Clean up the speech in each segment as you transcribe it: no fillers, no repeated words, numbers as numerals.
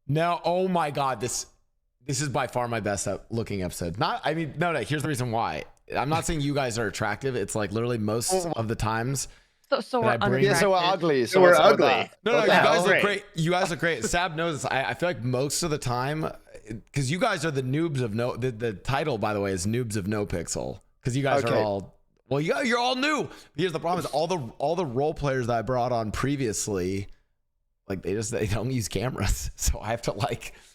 No, oh my God, this is by far my best looking episode. No, here's the reason why. I'm not saying you guys are attractive. It's like literally most of the times. So we're unattractive. Yeah, so we're ugly. So we're ugly. No, you guys look great. You guys look great. Saab knows this. I feel like most of the time, because you guys are the noobs of no. The title, by the way, is Noobs of NoPixel. Because you guys are all you're all new. Here's the problem: is all the role players that I brought on previously, like they don't use cameras, so I have to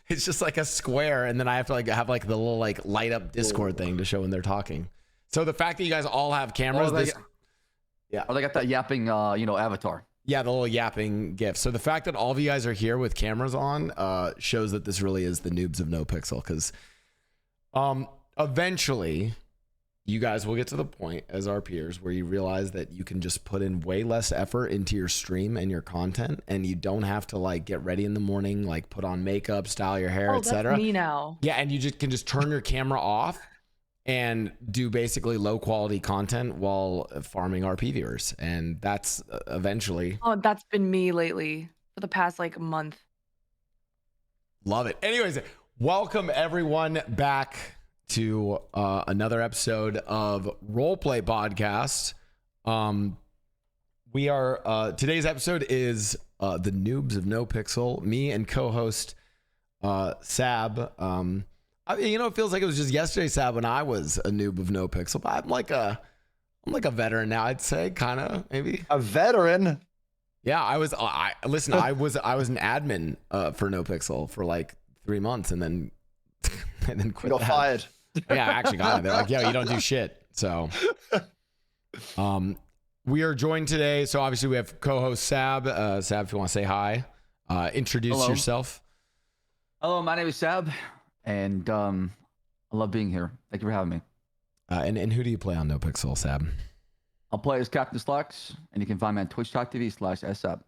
it's just like a square, and then I have to have the little light up Discord thing to show when they're talking. So the fact that you guys all have cameras, yeah. Oh, they got that yapping, avatar. Yeah, the little yapping GIF. So the fact that all of you guys are here with cameras on shows that this really is the Noobs of NoPixel. Because eventually, you guys will get to the point as RPers where you realize that you can just put in way less effort into your stream and your content, and you don't have to get ready in the morning, put on makeup, style your hair, etc. That's me now. Yeah, and you can just turn your camera off and do basically low quality content while farming RP viewers. And that's eventually. Oh, that's been me lately for the past month. Love it. Anyways, welcome everyone back to another episode of Roleplay Podcast. We are today's episode is the Noobs of NoPixel. Me and co-host Saab. It feels like it was just yesterday, Saab, when I was a noob of NoPixel. But I'm like a veteran now, I'd say, kind of maybe. A veteran? Yeah, I was. I was an admin for NoPixel for 3 months, and then quit. Got fired. Yeah, I actually got it. They're like, "Yo, you don't do shit." So, we are joined today. So obviously we have co-host Saab. Saab, if you want to say hi, introduce yourself. Hello, my name is Saab. And I love being here. Thank you for having me. And who do you play on NoPixel, Saab? I'll play as Captain Slux, and you can find me on twitch.tv/Ssaab.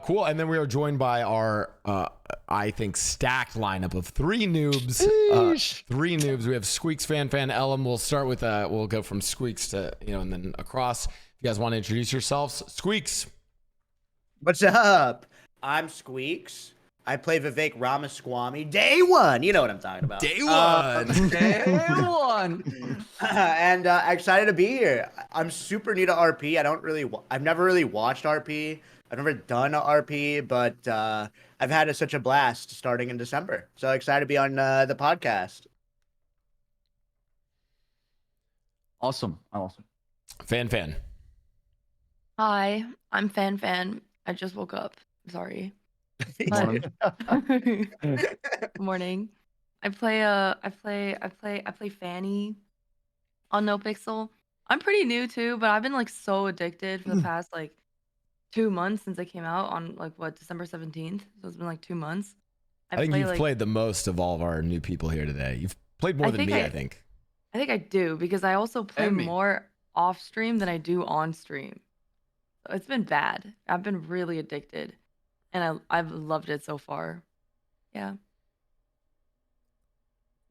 Cool. And then we are joined by our, I think, stacked lineup of three noobs. Three noobs. We have Squeex, FanFan, Ellum. We'll start with, we'll go from Squeex to, and then across. If you guys want to introduce yourselves. Squeex. What's up? I'm Squeex. I play Squeex Ramasquamy. Day one. You know what I'm talking about. Day one. Day one. And excited to be here. I'm super new to RP. I've never really watched RP. I've never done RP, but I've had such a blast starting in December. So excited to be on the podcast. Awesome. FanFan. Hi, I'm FanFan. I just woke up. Sorry. Morning. I play Fanny on NoPixel. I'm pretty new too, but I've been so addicted for the past 2 months since I came out on December 17th. So it's been 2 months. I think you've played the most of all of our new people here today. You've played more than me, I think. I think I do because I also play more off stream than I do on stream. So it's been bad. I've been really addicted. And I've loved it so far. Yeah.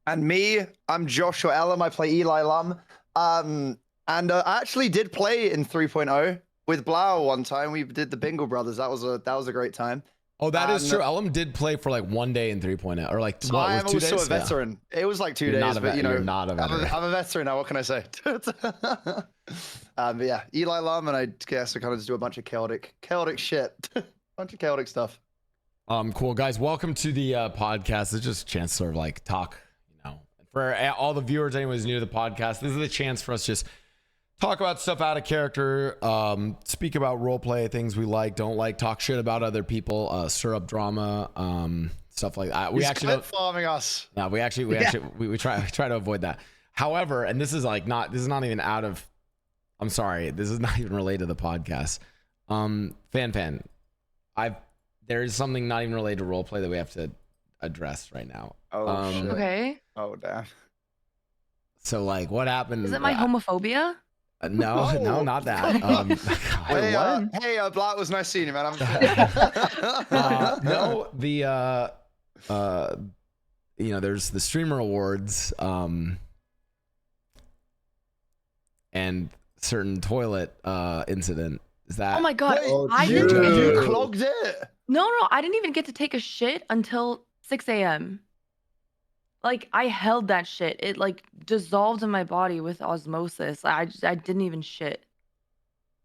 And me, I'm Joshua Ellum. I play Ellum. And I actually did play in 3.0 with Blau one time. We did the Bingle Brothers. That was a great time. Oh, that is true. Ellum did play for 1 day in 3.0 or so I am 2 days. Also a veteran. Yeah. It was 2 days, but you're not a veteran. I'm a veteran now. What can I say? But yeah, Ellum, and I guess I kind of just do a bunch of chaotic shit. Bunch of chaotic stuff. Cool guys, welcome to the podcast. It's just a chance to sort of talk, for all the viewers, anyone who's new to the podcast, this is a chance for us to just talk about stuff out of character, speak about roleplay, things we like, don't like, talk shit about other people, stir up drama, stuff like that. We actually don't farming us. No, we try to avoid that. However, and this is not even out of, I'm sorry, this is not even related to the podcast. FanFan, there is something not even related to roleplay that we have to address right now. Oh shit. Okay. Oh damn. So what happened? Is it my homophobia? No, no, not that. Hey, Black, was nice seeing you, man. No, there's the streamer awards, and certain toilet incident. Is that? Oh my god! You clogged it. No, I didn't even get to take a shit until 6 a.m. Like, I held that shit. It like dissolved in my body with osmosis. I didn't even shit.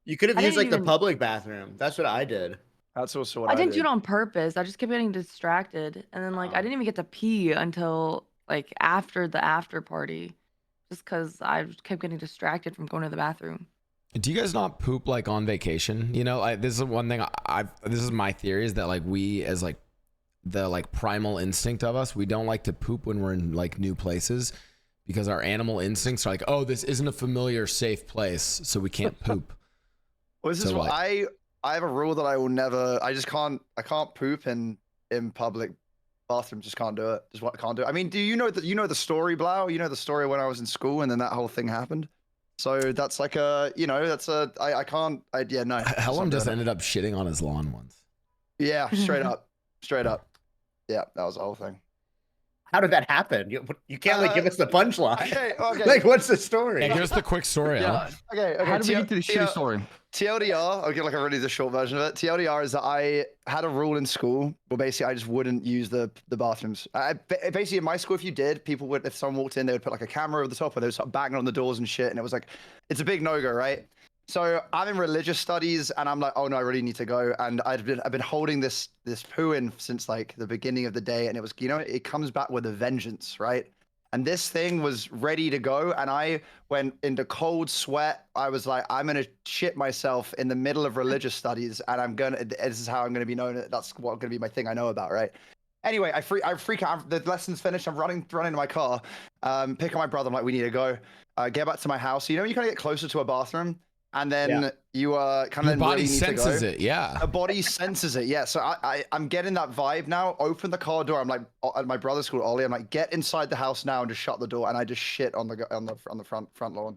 You could have I used didn't like the even- public bathroom. That's what I did. That's also what I I didn't did. do it on purpose. I just kept getting distracted. And then, like, I didn't even get to pee until, like, after the after party. Just because I kept getting distracted from going to the bathroom. Do you guys not poop, like, on vacation? You know, this is one thing this is my theory, is that, like, we, as, like, the, like, primal instinct of us, we don't like to poop when we're in, like, new places. Because our animal instincts are like, oh, this isn't a familiar, safe place, so we can't poop. Well, this is So, what like- I have a rule that I will never. I can't poop in public bathrooms. Just can't do it. Just what can't do it. I mean, do you know the story, Blau? You know the story when I was in school and then that whole thing happened. So that's like a, I can't. No. Ellum just ended up shitting on his lawn once. Yeah, straight up. Yeah, that was the whole thing. How did that happen? You can't like give us the punchline. Okay. Like, what's the story? Yeah, give us the quick story. Yeah. Okay. How did we get to the shitty story? TLDR, I'll get like a really the short version of it. TLDR is that I had a rule in school where basically I just wouldn't use the bathrooms. Basically in my school, if you did, people would, if someone walked in, they would put like a camera over the top, or they would start banging on the doors and shit. And it was like, it's a big no-go, right? So I'm in religious studies and I'm like, oh no, I really need to go. And I've been holding this poo in since like the beginning of the day. And it was, it comes back with a vengeance, right? And this thing was ready to go. And I went into cold sweat. I was like, I'm going to shit myself in the middle of religious studies. And this is how I'm going to be known. That's what going to be my thing I know about, right? Anyway, I freak out. The lesson's finished. I'm running to my car, pick up my brother. I'm like, we need to go. Get back to my house. You kind of get closer to a bathroom. And then you kind of Your body really need senses to go. it, yeah. The body senses it, yeah. So I'm getting that vibe now. Open the car door. I'm like, at my brother's called Ollie. I'm like, get inside the house now and just shut the door. And I just shit on the front lawn.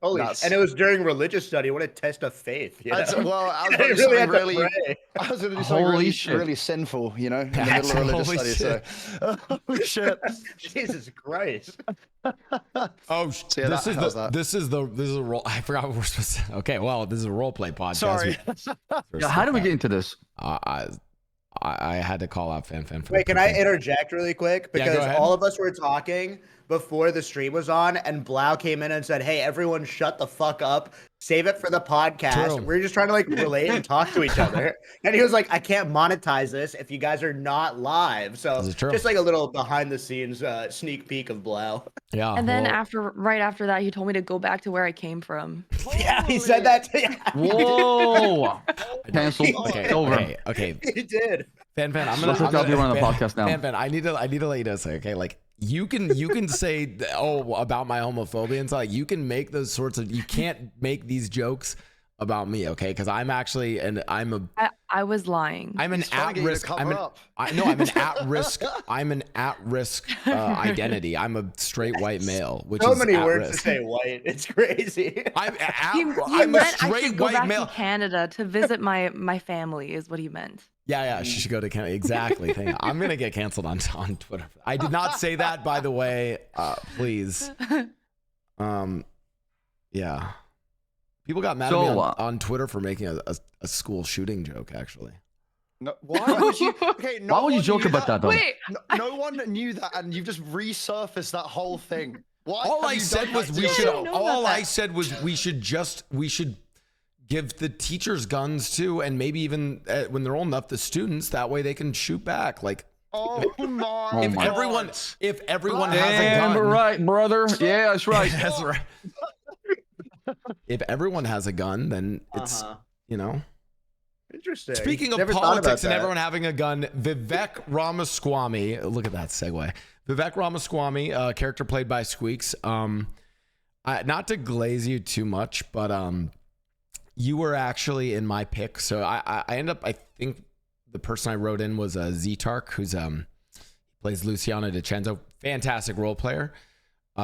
Holy! And it was during religious study. What a test of faith! You know? Well, I was You going to really do had something to pray. I was going to do something shit. really sinful, in the middle of religious Holy study. shit. So, oh shit! Jesus Christ! Oh, So, yeah, this is a role. I forgot what we're supposed to. Okay, well, this is a roleplay podcast. Sorry. Yeah, how did we get into this? I had to call out FanFan. Wait, can I interject really quick? Yeah, go Because ahead. all of us were talking before the stream was on, and Blau came in and said, "Hey, everyone, shut the fuck up. Save it for the podcast." True. We're just trying to like relate and talk to each other. And he was like, "I can't monetize this if you guys are not live." So This is true. just like a little behind the scenes sneak peek of Blau. Yeah. And then well, right after that, he told me to go back to where I came from. Yeah, he said that. Whoa! Cancel. okay, It's over. okay. He did. FanFan, I'm Let's look up you on the podcast now. FanFan, I need to let you know something. Okay, like you can say about my homophobia and stuff. Like, you can make those sorts of. You can't make these jokes about me, okay? Because I'm actually I was lying. I'm an He's trying to get you to at-risk. cover up. I'm an at-risk. I'm an at-risk identity. I'm a straight white male, which So is many at words risk. to say white. It's crazy. I'm He a meant I straight should go white back male. to Canada to visit my family, is what he meant. Yeah, she should go to Canada. Exactly. I'm gonna get canceled on Twitter. I did not say that, by the way. Please. Yeah. People got mad at me on Twitter for making a school shooting joke. Actually. No, why would you? Okay, no Why would you one joke knew about that though? Wait, No one knew that, and you've just resurfaced that whole thing. Why? All have I you said done was that we to should. yourself? All I said was we should give the teachers guns too, and maybe even when they're old enough, the students. That way they can shoot back. Like Oh my! Oh if my everyone has a Damn gun, right, brother. Yeah, that's right. That's right. If everyone has a gun, then it's Interesting. Speaking of Never thought about politics and that. everyone having a gun, Vivek Ramasquamy. Look at that segue. Vivek Ramasquamy, character played by Squeex. Not to glaze you too much, but you were actually in my pick. So I end up. I think the person I wrote in was Zetark, who's plays Luciano DiCenzo. Fantastic role player.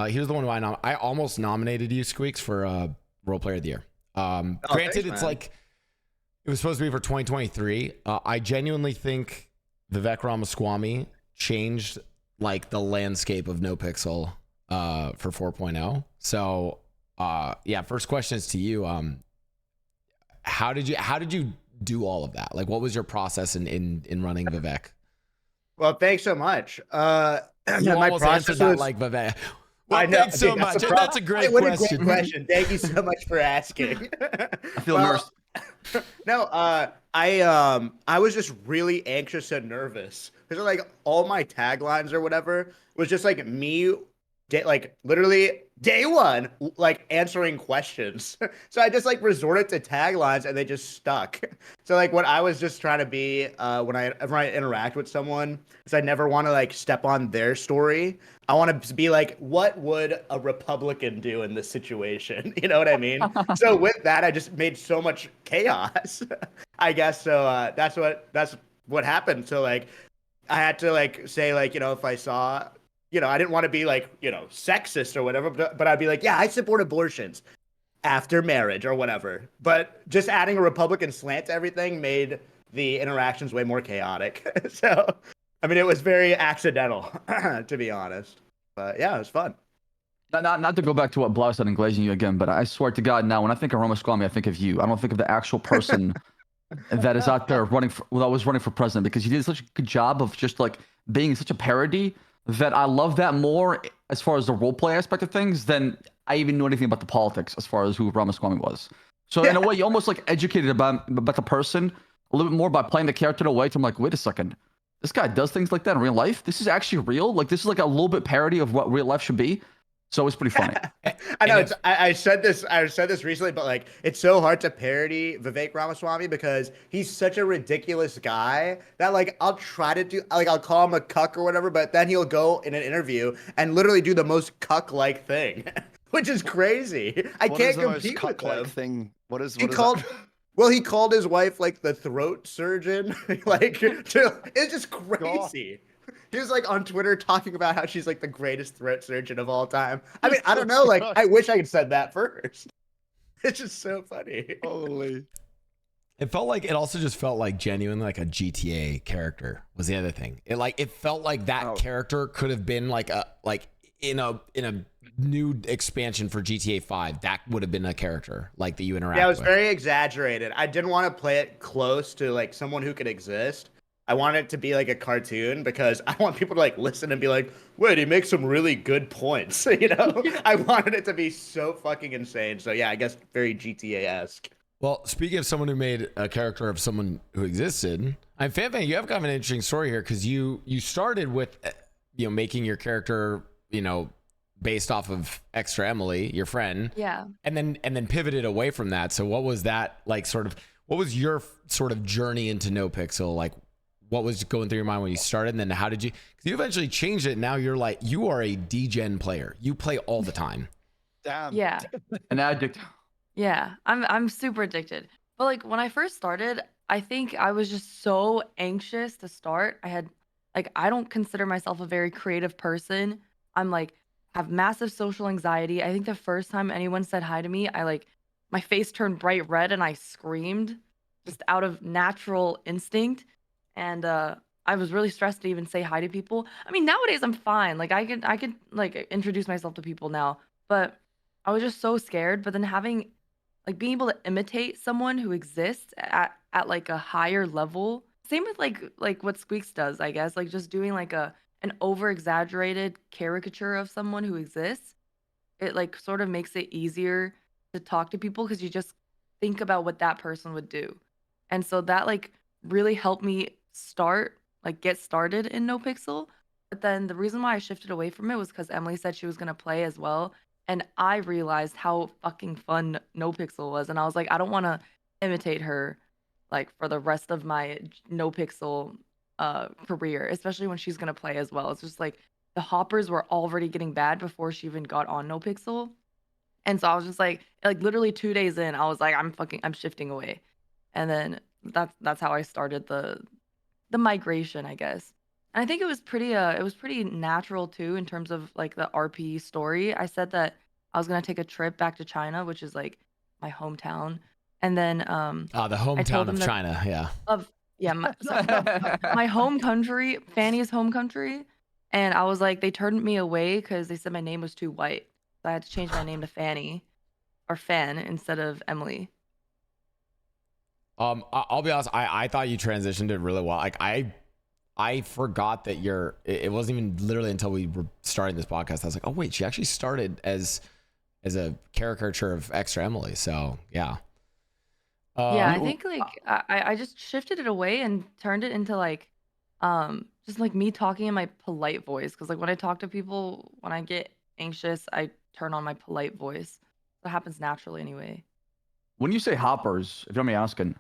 He was the one who I almost nominated you, Squeex, for role player of the year. Granted, thanks, it's man. like it was supposed to be for 2023. I genuinely think Vivek Ramasquamy changed like the landscape of NoPixel for 4.0. So yeah, first question is to you. How did you do all of that? Like, what was your process in running Vivek? Well, thanks so much. You My almost process answered that was, like Vivek. Well, I know. thanks so dude, much. the And that's a great what question. a great question. Thank you so much for asking. I feel immersed. No, I was just really anxious and nervous because like all my taglines or whatever was just like me, like literally day one, like answering questions. So I just like resorted to taglines and they just stuck. So like what I was just trying to be whenever I interact with someone is I never want to like step on their story. I want to be like, what would a Republican do in this situation? You know what I mean? So with that, I just made so much chaos. I guess so. That's what happened. So like, I had to like say like, you know, if I saw, you know, I didn't want to be like, you know, sexist or whatever, but I'd be like, yeah, I support abortions after marriage or whatever. But just adding a Republican slant to everything made the interactions way more chaotic. So, I mean, it was very accidental, to be honest. But yeah, it was fun. Not to go back to what Blau said and glazing you again, but I swear to God, now when I think of Ramasquamy, I think of you. I don't think of the actual person that is out there that was running for president, because you did such a good job of just like being such a parody that I love that more as far as the roleplay aspect of things than I even knew anything about the politics as far as who Ramasquamy was. So in a way, you almost like educated about the person a little bit more by playing the character in a way to I'm like, wait a second, this guy does things like that in real life? This is actually real? Like this is like a little bit parody of what real life should be. So it's pretty funny. I know. I said this recently, but like, it's so hard to parody Vivek Ramaswamy because he's such a ridiculous guy that like I'll try to do like I'll call him a cuck or whatever, but then he'll go in an interview and literally do the most cuck-like thing, which is crazy. I can't compete with him. Thing. What is he called? Well, he called his wife like the throat surgeon. It's just crazy. God. He was like on Twitter talking about how she's like the greatest throat surgeon of all time. I mean, I don't know. Like, I wish I could said that first. It's just so funny. Holy. It also just felt like genuinely like a GTA character was the other thing. It felt like that character could have been like in a new expansion for GTA 5. That would have been a character like that you interact with. Yeah, it was very exaggerated. I didn't want to play it close to like someone who could exist. I want it to be like a cartoon because I want people to like listen and be like, wait, he makes some really good points. You know, I wanted it to be so fucking insane. So yeah, I guess very GTA-esque. Well, speaking of someone who made a character of someone who existed, I'm FanFan, you have kind of an interesting story here because you started with, you know, making your character, you know, based off of Extra Emily, your friend. Yeah. And then pivoted away from that. So what was that like what was your sort of journey into NoPixel? Like, what was going through your mind when you started, and then how did you? Because you eventually changed it. Now you are a D-Gen player. You play all the time. Damn. Yeah. An addict. Yeah, I'm super addicted. But like when I first started, I think I was just so anxious to start. I don't consider myself a very creative person. I'm like have massive social anxiety. I think the first time anyone said hi to me, my face turned bright red and I screamed just out of natural instinct. And I was really stressed to even say hi to people. I mean, nowadays I'm fine. Like I could like introduce myself to people now, but I was just so scared. But then being able to imitate someone who exists at like a higher level. Same with like what Squeex does, I guess. Like just doing like an over exaggerated caricature of someone who exists. It like sort of makes it easier to talk to people because you just think about what that person would do. And so that like really helped me get started in NoPixel. But then the reason why I shifted away from it was because Emily said she was gonna play as well. And I realized how fucking fun NoPixel was. And I was like, I don't wanna imitate her like for the rest of my NoPixel career, especially when she's gonna play as well. It's just like the hoppers were already getting bad before she even got on NoPixel. And so I was just like literally 2 days in, I was like, I'm shifting away. And then that's how I started the migration, I guess. And I think it was pretty natural too in terms of like the RP story. I said that I was gonna take a trip back to China, which is like my hometown, and then the hometown of China, yeah, my home country, Fanny's home country, and I was like, they turned me away because they said my name was too white, so I had to change my name to Fanny or Fan instead of Emily. I'll be honest. I thought you transitioned it really well. Like I forgot that it wasn't even literally until we were starting this podcast. I was like, oh wait, she actually started as a caricature of Extra Emily. So yeah. Yeah, I think like I just shifted it away and turned it into like just like me talking in my polite voice, because like when I talk to people, when I get anxious, I turn on my polite voice. That happens naturally anyway. When you say hoppers, if you don't mind me asking,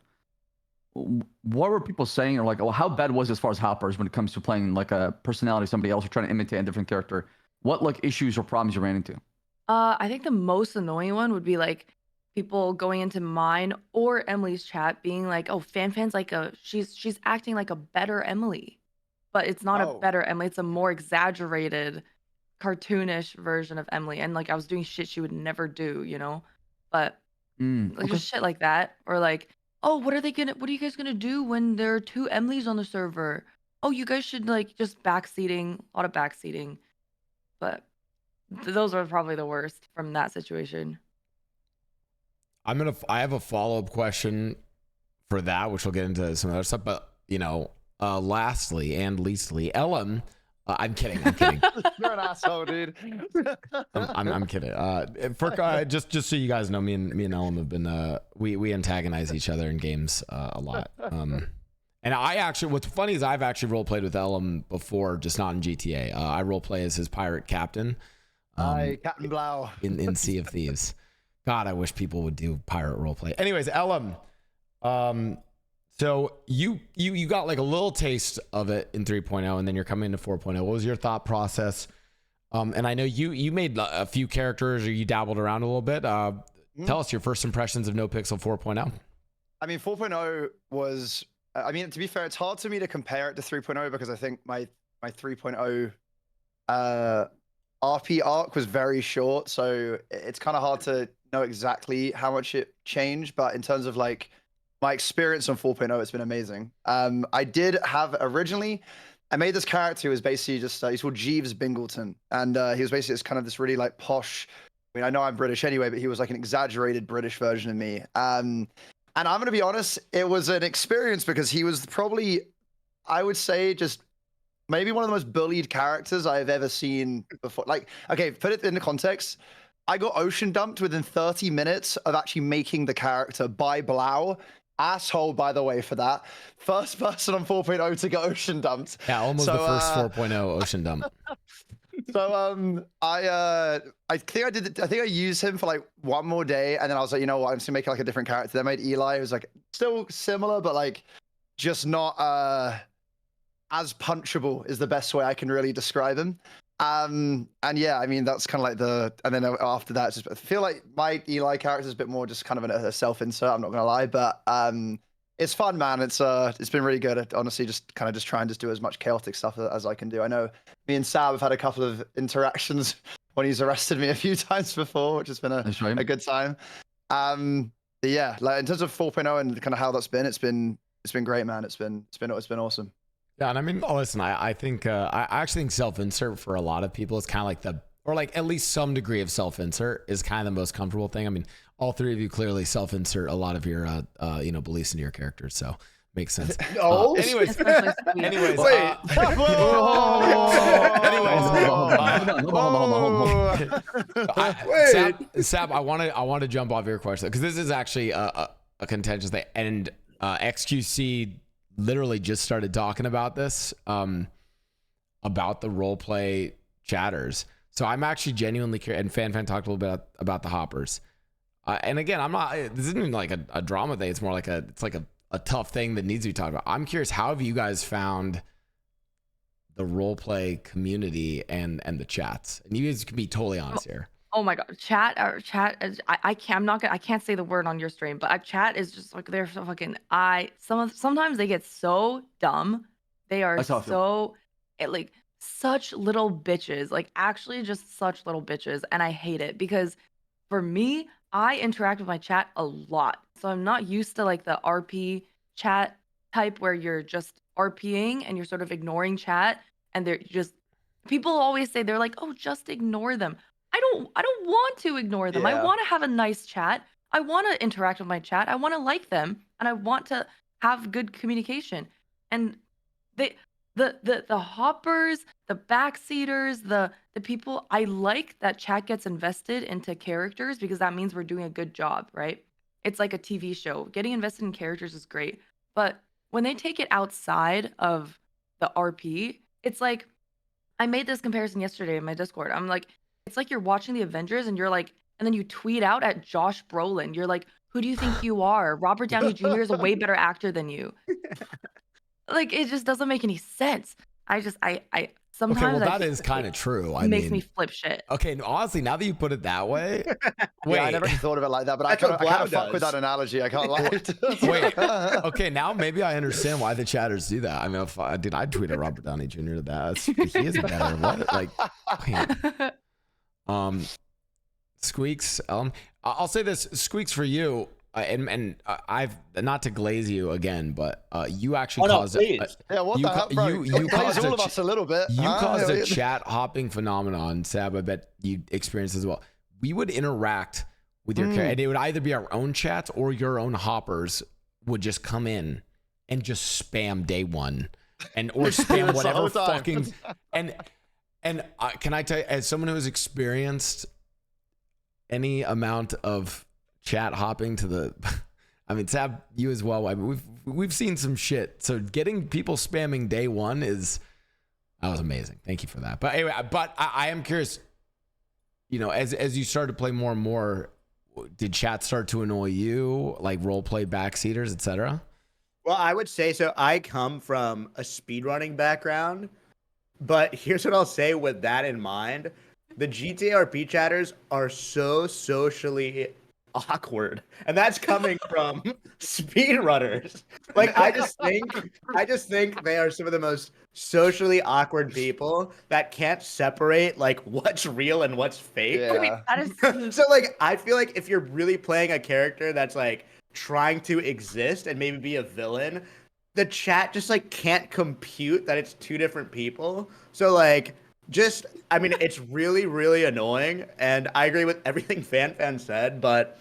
what were people saying? Or like, well, how bad was it as far as hoppers when it comes to playing like a personality of somebody else or trying to imitate a different character? What like issues or problems you ran into? I think the most annoying one would be like people going into mine or Emily's chat being like, "Oh, FanFan's like she's acting like a better Emily," but it's not a better Emily. It's a more exaggerated, cartoonish version of Emily. And like I was doing shit she would never do, you know. But like just shit like that, or like, "Oh, what are you guys gonna do when there are two Emilys on the server? Oh, you guys should like just backseating, a lot of backseating." But those are probably the worst from that situation. I have a follow-up question for that, which we'll get into some other stuff. But lastly and leastly, Ellum. I'm kidding. You're an asshole, dude. I'm kidding. Just so you guys know, me and Ellum have been we antagonize each other in games a lot. And what's funny is I've actually role played with Ellum before, just not in GTA. I role play as his pirate captain. Captain Blau in Sea of Thieves. God, I wish people would do pirate roleplay. Anyways, Ellum, so you got like a little taste of it in 3.0, and then you're coming into 4.0. What was your thought process? And I know you made a few characters, or you dabbled around a little bit. Tell us your first impressions of NoPixel 4.0. I mean, 4.0 was. I mean, to be fair, it's hard for me to compare it to 3.0 because I think my 3.0 RP arc was very short, so it's kind of hard to know exactly how much it changed. But in terms of like my experience on 4.0, it's been amazing. I did have originally, I made this character who was basically just he's called Jeeves Bingleton, and he was basically kind of this really like posh. I mean, I know I'm British anyway, but he was like an exaggerated British version of me. And I'm gonna be honest, it was an experience because he was probably, I would say, just maybe one of the most bullied characters I've ever seen before. Like, okay, put it into context. I got ocean dumped within 30 minutes of actually making the character by Blau. Asshole, by the way, for that. First person on 4.0 to get ocean dumped. Yeah, almost the first 4.0 ocean dump. So I think I used him for like one more day, and then I was like, you know what, I'm just gonna make like a different character. Then I made Eli, who was like still similar, but like just not as punchable is the best way I can really describe him. And yeah, I mean that's kind of like and then after that, I feel like my Eli character is a bit more just kind of a self-insert. I'm not gonna lie, but it's fun, man. It's been really good. Honestly, just try and do as much chaotic stuff as I can do. I know me and Saab have had a couple of interactions when he's arrested me a few times before, which has been a good time. But yeah, like in terms of 4.0 and kind of how that's been, it's been great, man. It's been awesome. Yeah, and I mean, listen, I think I actually think self-insert for a lot of people is kind of like or like at least some degree of self-insert is kind of the most comfortable thing. I mean, all three of you clearly self-insert a lot of your beliefs into your characters, so makes sense. Anyways, wait. Anyways, Saab, I want to jump off your question because this is actually a contentious thing, and XQC literally just started talking about this, about the roleplay chatters. So I'm actually genuinely curious, and FanFan talked a little bit about the hoppers. And again, this isn't even like a drama thing. It's more like a tough thing that needs to be talked about. I'm curious, how have you guys found the roleplay community and the chats? And you guys can be totally honest here. Oh my god, chat is, I can't say the word on your stream, but chat is just like they're so fucking sometimes they get so dumb. They are like such little bitches, like actually just such little bitches, and I hate it because for me, I interact with my chat a lot. So I'm not used to like the RP chat type where you're just RPing and you're sort of ignoring chat, and they're just people always say they're like, "Oh, just ignore them." I don't want to ignore them. Yeah. I want to have a nice chat. I want to interact with my chat. I want to like them. and I want to have good communication. And the hoppers, the backseaters, the people, I like that chat gets invested into characters because that means we're doing a good job, right? It's like a TV show. Getting invested in characters is great. But when they take it outside of the RP, it's like, I made this comparison yesterday in my Discord. I'm like, it's like you're watching the Avengers and you're like, and then you tweet out at Josh Brolin. You're like, who do you think you are? Robert Downey Jr. is a way better actor than you. Like, it just doesn't make any sense. I sometimes. Okay, well, that is kind of true. It makes me flip shit. Okay, honestly, now that you put it that way, wait. Yeah, I never really thought of it like that, but I kind of fuck with that analogy. I can't lie. Wait. Okay, now maybe I understand why the chatters do that. I mean, if I'd tweet at Robert Downey Jr. to that. He is better. What? Like, wait. Squeex. I'll say this, Squeex, for you. I've not to glaze you again, but you actually caused yeah, what the hell, bro? You caused all of us a little bit. You caused a chat hopping phenomenon, Saab. I bet you experienced as well. We would interact with your character, and it would either be our own chats or your own hoppers would just come in and just spam day one, or spam whatever fucking and can I tell you, as someone who has experienced any amount of chat hopping to the, I mean, Saab, you as well. I mean, we've seen some shit. So getting people spamming day one that was amazing. Thank you for that. But anyway, I am curious. You know, as you started to play more and more, did chat start to annoy you, like roleplay backseaters, etc.? Well, I would say so. I come from a speedrunning background, but here's what I'll say with that in mind: the GTA RP chatters are so socially awkward, and that's coming from speedrunners. Like, I just think they are some of the most socially awkward people that can't separate like what's real and what's fake. Yeah. I mean, that is So like, I feel like if you're really playing a character that's like trying to exist and maybe be a villain, the chat just like can't compute that it's two different people. So like, I mean, it's really, really annoying, and I agree with everything FanFan said, but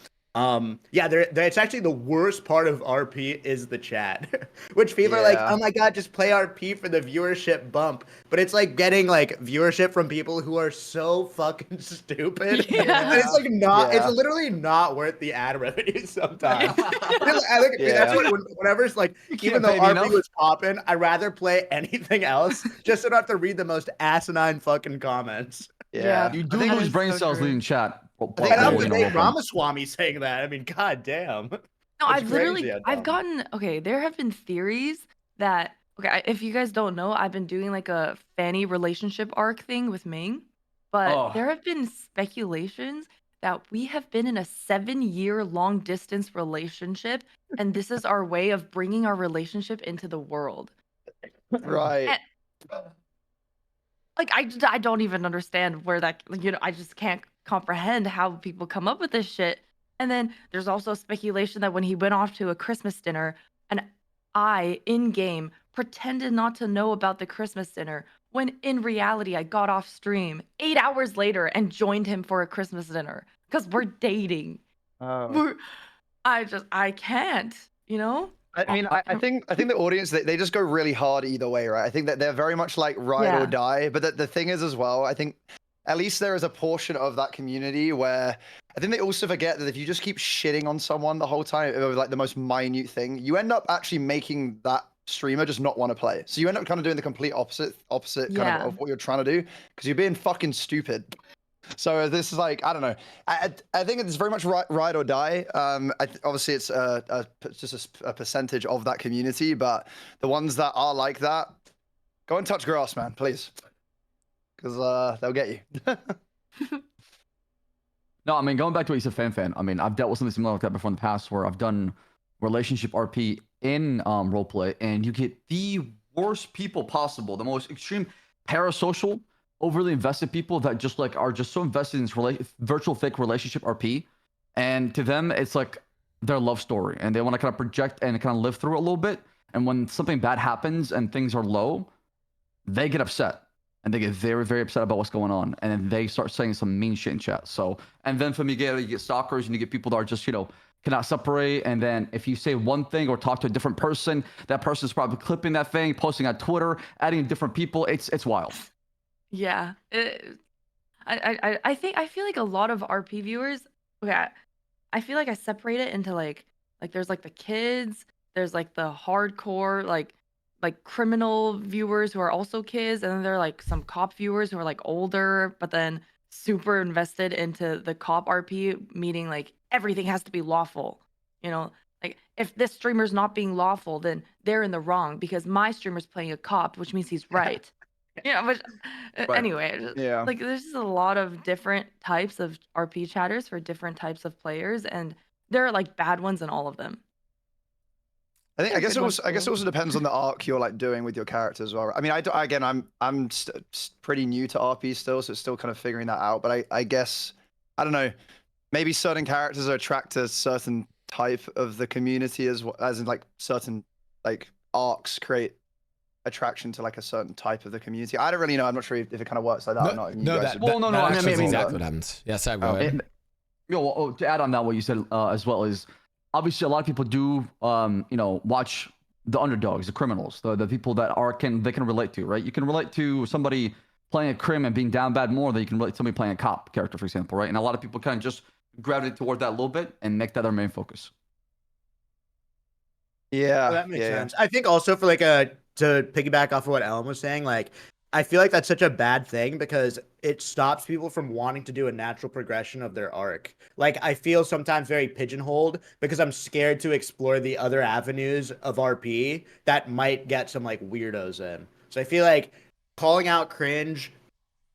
yeah, it's actually the worst part of RP is the chat, which people are like, oh my god, just play RP for the viewership bump, but it's like getting like viewership from people who are so fucking stupid, and it's like it's literally not worth the ad revenue sometimes. That's whenever it's like, even though RP was popping, I'd rather play anything else just so I don't have to read the most asinine fucking comments. Yeah. You do lose brain cells leading chat. And I'm with Ramasquamy saying that. I mean, god damn. No, I've gotten, okay, there have been theories that, okay, if you guys don't know, I've been doing like a Fanny relationship arc thing with Ming, but there have been speculations that we have been in a 7-year long distance relationship, and this is our way of bringing our relationship into the world. Right. And, like, I don't even understand where that, you know, I just can't comprehend how people come up with this shit. And then there's also speculation that when he went off to a Christmas dinner, and I, in game, pretended not to know about the Christmas dinner, when in reality I got off stream 8 hours later and joined him for a Christmas dinner because we're dating. I can't, you know. I mean, I think the audience, they just go really hard either way, right? I think that they're very much like ride or die. But the thing is as well, I think at least there is a portion of that community where I think they also forget that if you just keep shitting on someone the whole time over like the most minute thing, you end up actually making that streamer just not want to play. So you end up kind of doing the complete opposite kind of what you're trying to do because you're being fucking stupid. So this is like, I don't know. I think it's very much ride or die. Obviously, it's just a percentage of that community, but the ones that are like that, go and touch grass, man, please, because they'll get you. No, I mean, going back to what you said, FanFan. I mean, I've dealt with something similar like that before in the past, where I've done relationship RP in roleplay, and you get the worst people possible, the most extreme parasocial, overly invested people that just like are just so invested in this virtual fake relationship RP, and to them it's like their love story, and they want to kind of project and kind of live through it a little bit. And when something bad happens and things are low, they get upset, and they get very, very upset about what's going on, and then they start saying some mean shit in chat. So, and then from you get stalkers, and you get people that are just, you know, cannot separate. And then if you say one thing or talk to a different person, that person's probably clipping that thing, posting on Twitter, adding different people. It's wild. Yeah. I feel like a lot of RP viewers, okay, I feel like I separate it into like there's like the kids, there's like the hardcore like criminal viewers who are also kids, and then there are like some cop viewers who are like older, but then super invested into the cop RP, meaning like everything has to be lawful. You know, like if this streamer's not being lawful, then they're in the wrong because my streamer's playing a cop, which means he's right. Yeah, but Right. anyway, Yeah. like there's just a lot of different types of RP chatters for different types of players, and there are like bad ones in all of them. I guess good ones it too. also depends on the arc you're like doing with your character as well. I mean, I'm pretty new to RP still, so it's still kind of figuring that out. But I guess I don't know. Maybe certain characters are attracted to a certain type of the community as in like certain like arcs create attraction to like a certain type of the community. I don't really know. I'm not sure if it kind of works like that or not. No, guys- that actually is mean, exactly what happens. Yes, Ssaab, go ahead. To add on that, what you said as well is obviously a lot of people do, watch the underdogs, the criminals, the people that they can relate to, right? You can relate to somebody playing a crim and being down bad more than you can relate to somebody playing a cop character, for example, right? And a lot of people kind of just gravitate toward that a little bit and make that their main focus. Yeah, That makes yeah, sense. I think also for like to piggyback off of what Ellum was saying, like I feel like that's such a bad thing because it stops people from wanting to do a natural progression of their arc. Like I feel sometimes very pigeonholed because I'm scared to explore the other avenues of RP that might get some like weirdos in. So I feel like calling out cringe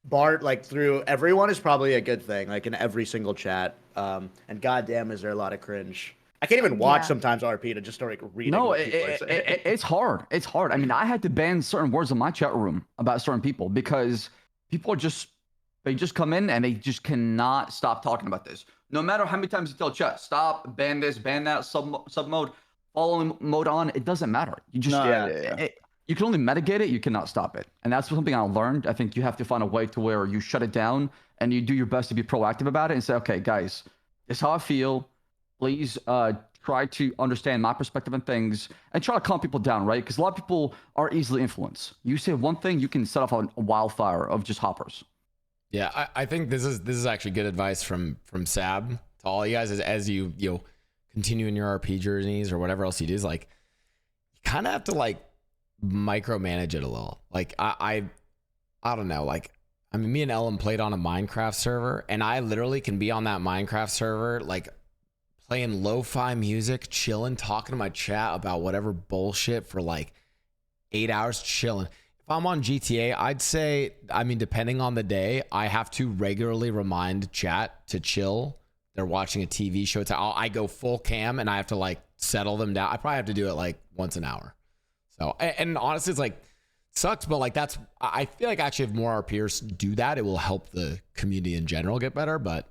Bart like through everyone is probably a good thing, like in every single chat. And goddamn, is there a lot of cringe. I can't even watch Yeah. sometimes RP to just start like reading. No, what people are saying. it's hard. It's hard. I mean, I had to ban certain words in my chat room about certain people because people are they just come in and they just cannot stop talking about this. No matter how many times you tell chat, stop, ban this, ban that, sub mode, following mode on, it doesn't matter. You just you can only mitigate it. You cannot stop it, and that's something I learned. I think you have to find a way to where you shut it down and you do your best to be proactive about it and say, okay, guys, this is how I feel. Please try to understand my perspective on things and try to calm people down, right? Because a lot of people are easily influenced. You say one thing, you can set off a wildfire of just hoppers. Yeah, I think this is actually good advice from Ssaab to all you guys as you continue in your RP journeys or whatever else you do. Is like you kind of have to like micromanage it a little. Like I don't know. Like I mean, me and Ellum played on a Minecraft server, and I literally can be on that Minecraft server like playing lo-fi music, chilling, talking to my chat about whatever bullshit for like 8 hours, chilling. If I'm on GTA, I'd say, I mean, depending on the day, I have to regularly remind chat to chill. They're watching a TV show. I go full cam and I have to like settle them down. I probably have to do it like once an hour. So, and honestly, it's like, sucks, but like I feel like actually if more RPers do that, it will help the community in general get better, but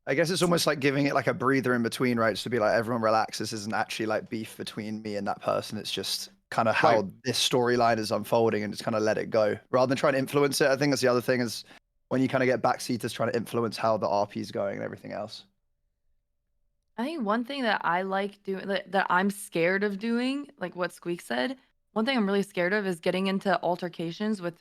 I guess it's almost like giving it like a breather in between, right? Just to be like, everyone relax. This isn't actually like beef between me and that person. It's just kind of how this storyline is unfolding and just kind of let it go rather than trying to influence it. I think that's the other thing is when you kind of get backseaters trying to influence how the RP is going and everything else. I think one thing that I like doing that I'm scared of doing, like what Squeex said, one thing I'm really scared of is getting into altercations with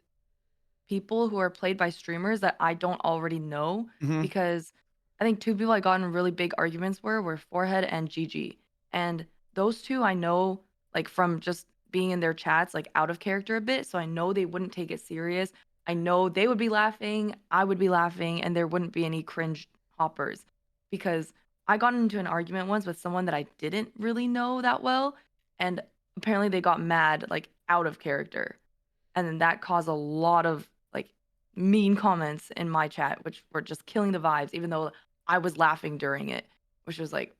people who are played by streamers that I don't already know because I think two people I got in really big arguments were Forehead and Gigi. And those two I know like from just being in their chats like out of character a bit, so I know they wouldn't take it serious. I know they would be laughing, I would be laughing, and there wouldn't be any cringe hoppers because I got into an argument once with someone that I didn't really know that well, and apparently they got mad like out of character. And then that caused a lot of like mean comments in my chat, which were just killing the vibes, even though I was laughing during it, which was like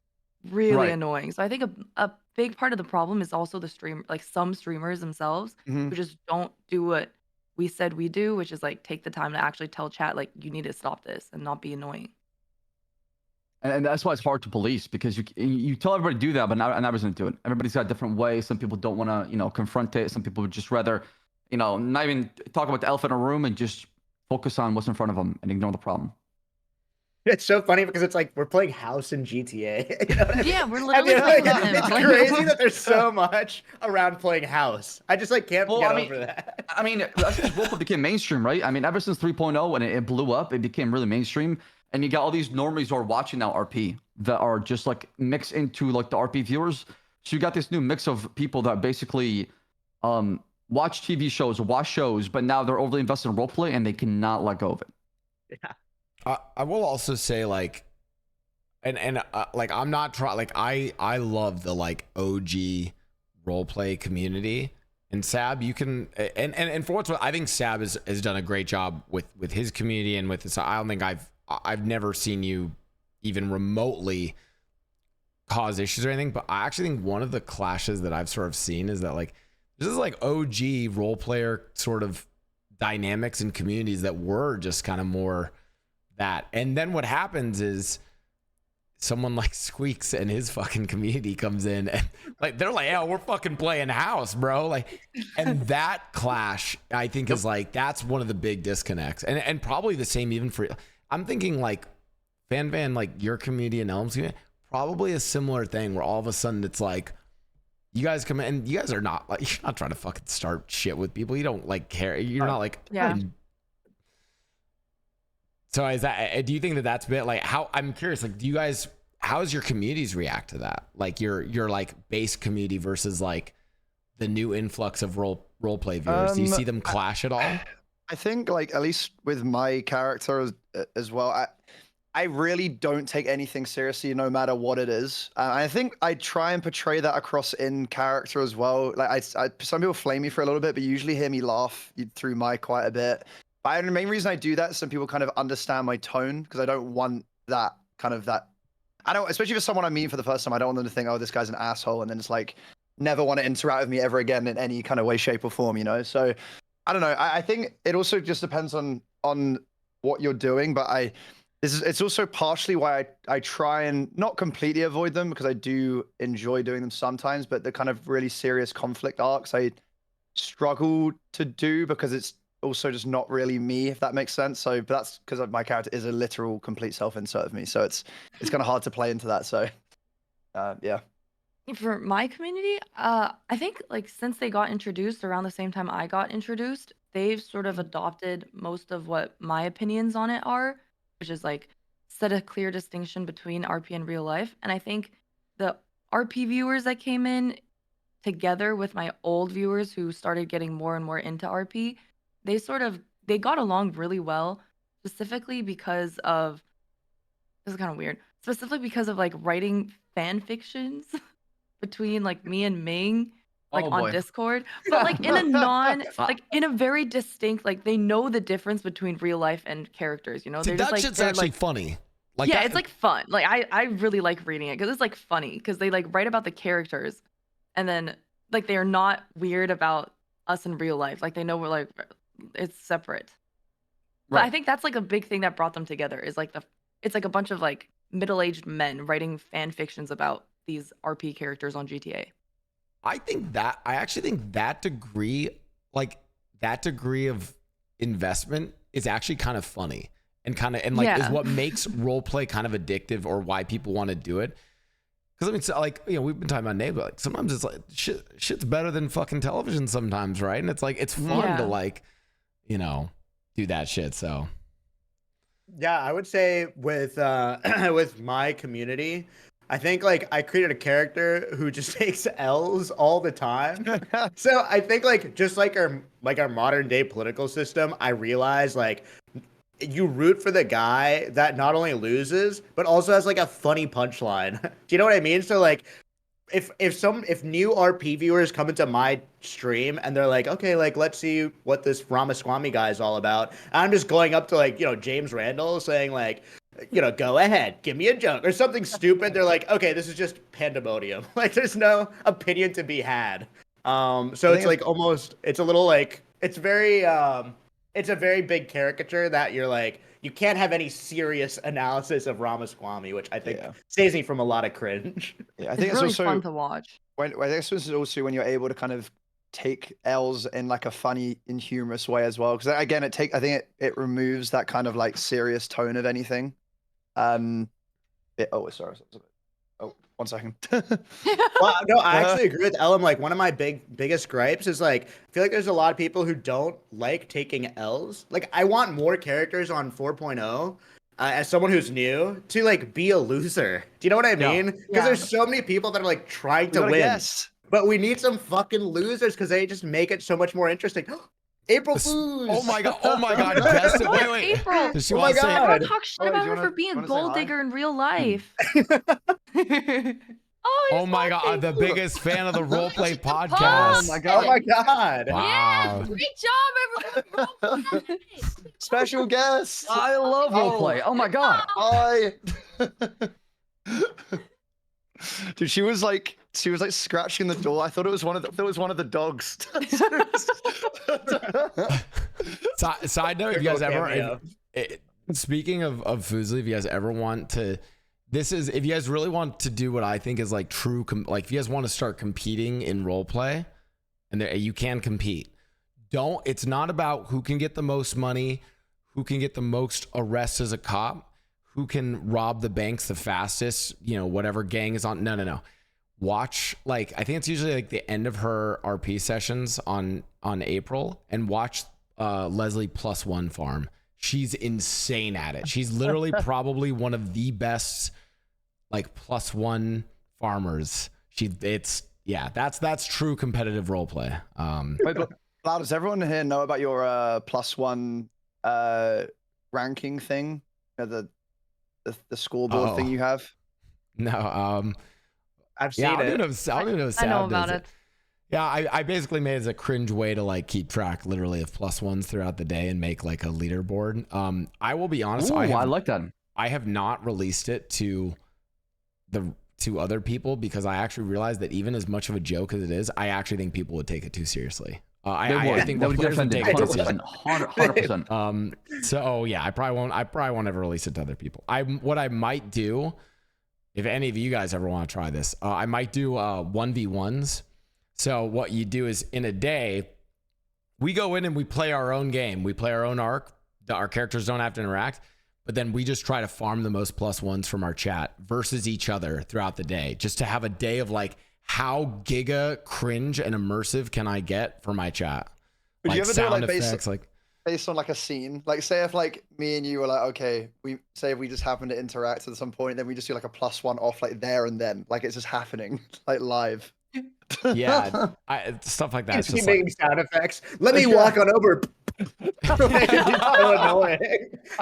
really annoying. So I think a big part of the problem is also the stream, like some streamers themselves who just don't do what we said we do, which is like take the time to actually tell chat like you need to stop this and not be annoying. And that's why it's hard to police because you tell everybody to do that, but not everybody's gonna do it. Everybody's got different ways. Some people don't want to confront it. Some people would just rather not even talk about the elephant in a room and just focus on what's in front of them and ignore the problem. It's so funny because it's like we're playing house in GTA. You know what I mean? Yeah, we're I literally mean, playing like, with him. it's Like- crazy that there's so much around playing house. I just like can't Well, get I mean- over that. I mean, that's because Roleplay became mainstream, right? I mean, ever since 3.0 when it blew up, it became really mainstream. And you got all these normies who are watching now RP that are just like mixed into like the RP viewers. So you got this new mix of people that basically watch TV shows, watch shows, but now they're overly invested in roleplay and they cannot let go of it. Yeah. I will also say like, and like I'm not trying. Like I love the like OG roleplay community. And Saab, you can and for what's what, I think Saab has done a great job with his community and with this. I don't think I've never seen you even remotely cause issues or anything. But I actually think one of the clashes that I've sort of seen is that like this is like OG role player sort of dynamics and communities that were just kind of more that. And then what happens is someone like Squeex and his fucking community comes in and like they're like, "Oh, we're fucking playing house, bro." Like, and that clash I think is like that's one of the big disconnects, and probably the same even for. I'm thinking like FanFan, like your community and Ellum's community, probably a similar thing where all of a sudden it's like you guys come in and you guys are not like you're not trying to fucking start shit with people. You don't like care. You're not like Yeah. So is that? Do you think that that's been like how? I'm curious. Like, do you guys? How does your communities react to that? Like your like base community versus like the new influx of roleplay viewers. Do you see them clash at all? I think like at least with my character as well, I really don't take anything seriously no matter what it is. I think I try and portray that across in character as well. Like I some people flame me for a little bit, but you usually hear me laugh through mic quite a bit. But the main reason I do that is some people kind of understand my tone because I don't want that kind of that. I don't, especially for someone I meet for the first time, I don't want them to think, oh, this guy's an asshole, and then it's like never want to interact with me ever again in any kind of way, shape, or form, you know? So I don't know. I think it also just depends on what you're doing, but it's also partially why I try and not completely avoid them because I do enjoy doing them sometimes, but the kind of really serious conflict arcs I struggle to do because it's also just not really me, if that makes sense. So, but that's because my character is a literal complete self-insert of me, so it's kind of hard to play into that. So, yeah. For my community, I think like since they got introduced around the same time I got introduced, they've sort of adopted most of what my opinions on it are, which is like set a clear distinction between RP and real life. And I think the RP viewers that came in together with my old viewers who started getting more and more into RP, they got along really well, specifically because of this is kind of weird. Specifically because of like writing fan fictions between like me and Ming, like Oh, on boy. Discord, but like in a like in a very distinct, like they know the difference between real life and characters. You know, See, they're that just like shit's they're, actually like, funny. Like yeah, that, it's like fun. Like I really like reading it because it's like funny because they like write about the characters, and then like they are not weird about us in real life. Like they know we're like it's separate. But I Right. think that's like a big thing that brought them together is like it's like a bunch of like middle-aged men writing fan fictions about these RP characters on GTA. I actually think that degree of investment is actually kind of funny and is Yeah. what makes role play kind of addictive or why people want to do it. Because I mean, so, like, you know, we've been talking about Nate, but like sometimes it's like shit's better than fucking television sometimes, right? And it's like it's fun Yeah. to like, you know, do that shit. So Yeah, I would say with with my community, I think like I created a character who just takes L's all the time. So I think like just like our modern day political system, I realize like you root for the guy that not only loses but also has like a funny punchline. Do you know what I mean? So like if new RP viewers come into my stream and they're like, okay, like let's see what this Ramasquamy guy is all about, I'm just going up to like, you know, James Randall saying like, you know, go ahead, give me a joke or something stupid. They're like, okay, this is just pandemonium. Like there's no opinion to be had. So it's like almost, it's a little like, it's a very big caricature that you're like, you can't have any serious analysis of Ramasquamy, which I think saves me from a lot of cringe. Yeah, I It's think really it's also fun to watch. I guess this is also when you're able to kind of take L's in like a funny and humorous way as well. Because again, I think it removes that kind of like serious tone of anything. Sorry. Oh, 1 second. Well, no, I actually agree with Ellum. Like, one of my biggest gripes is like, I feel like there's a lot of people who don't like taking L's. Like, I want more characters on 4.0 as someone who's new to like be a loser. Do you know what I mean? Because there's so many people that are like trying to win. Yes. But we need some fucking losers because they just make it so much more interesting. April Fools! Oh my god! Guess it. Wait. April. Does she Oh want my to say? God. Everyone talks shit Oh, about do you her wanna- for being a wanna say gold hi? digger in real life. Oh my god! The biggest fan of the Roleplay Post. Podcast. Oh my god. Oh my god! Wow. Great job, everyone. Special guest. I love roleplay. Oh my god. Hi. Dude, she was like scratching the door. I thought it was one of the dogs. Side note: if you guys ever, speaking of Fuslie, if you guys ever want to, if you guys really want to do what I think is like true, like if you guys want to start competing in roleplay, and you can compete. It's not about who can get the most money, who can get the most arrests as a cop, who can rob the banks the fastest, whatever gang is on. No. Watch, like, I think it's usually like the end of her RP sessions on April, and watch Leslie +1 farm. She's insane at it. She's literally probably one of the best like +1 farmers. That's true competitive roleplay. Wait, but Blau, does everyone here know about your +1 ranking thing? The scoreboard thing you have? No, I've seen it. I don't know if I know Saab about does it. Yeah, I basically made it as a cringe way to like keep track literally of +1s throughout the day and make like a leaderboard. I will be honest. Ooh, I like that. I have not released it to other people because I actually realized that even as much of a joke as it is, I actually think people would take it too seriously. I think they the would players would defend it take it too seriously. 100%. So yeah, I probably won't ever release it to other people. What I might do, if any of you guys ever want to try this, I might do 1v1s. So what you do is in a day, we go in and we play our own game. We play our own arc. Our characters don't have to interact, but then we just try to farm the most +1s from our chat versus each other throughout the day, just to have a day of like, how giga cringe and immersive can I get for my chat? Would you ever do it like effects, based on like a scene? Like, say if like me and you were like, okay, if we just happen to interact at some point, then we just do like a +1 off like there and then, like it's just happening like live. Yeah, stuff like that. It's just making sound effects. Let me walk on over. It's so annoying.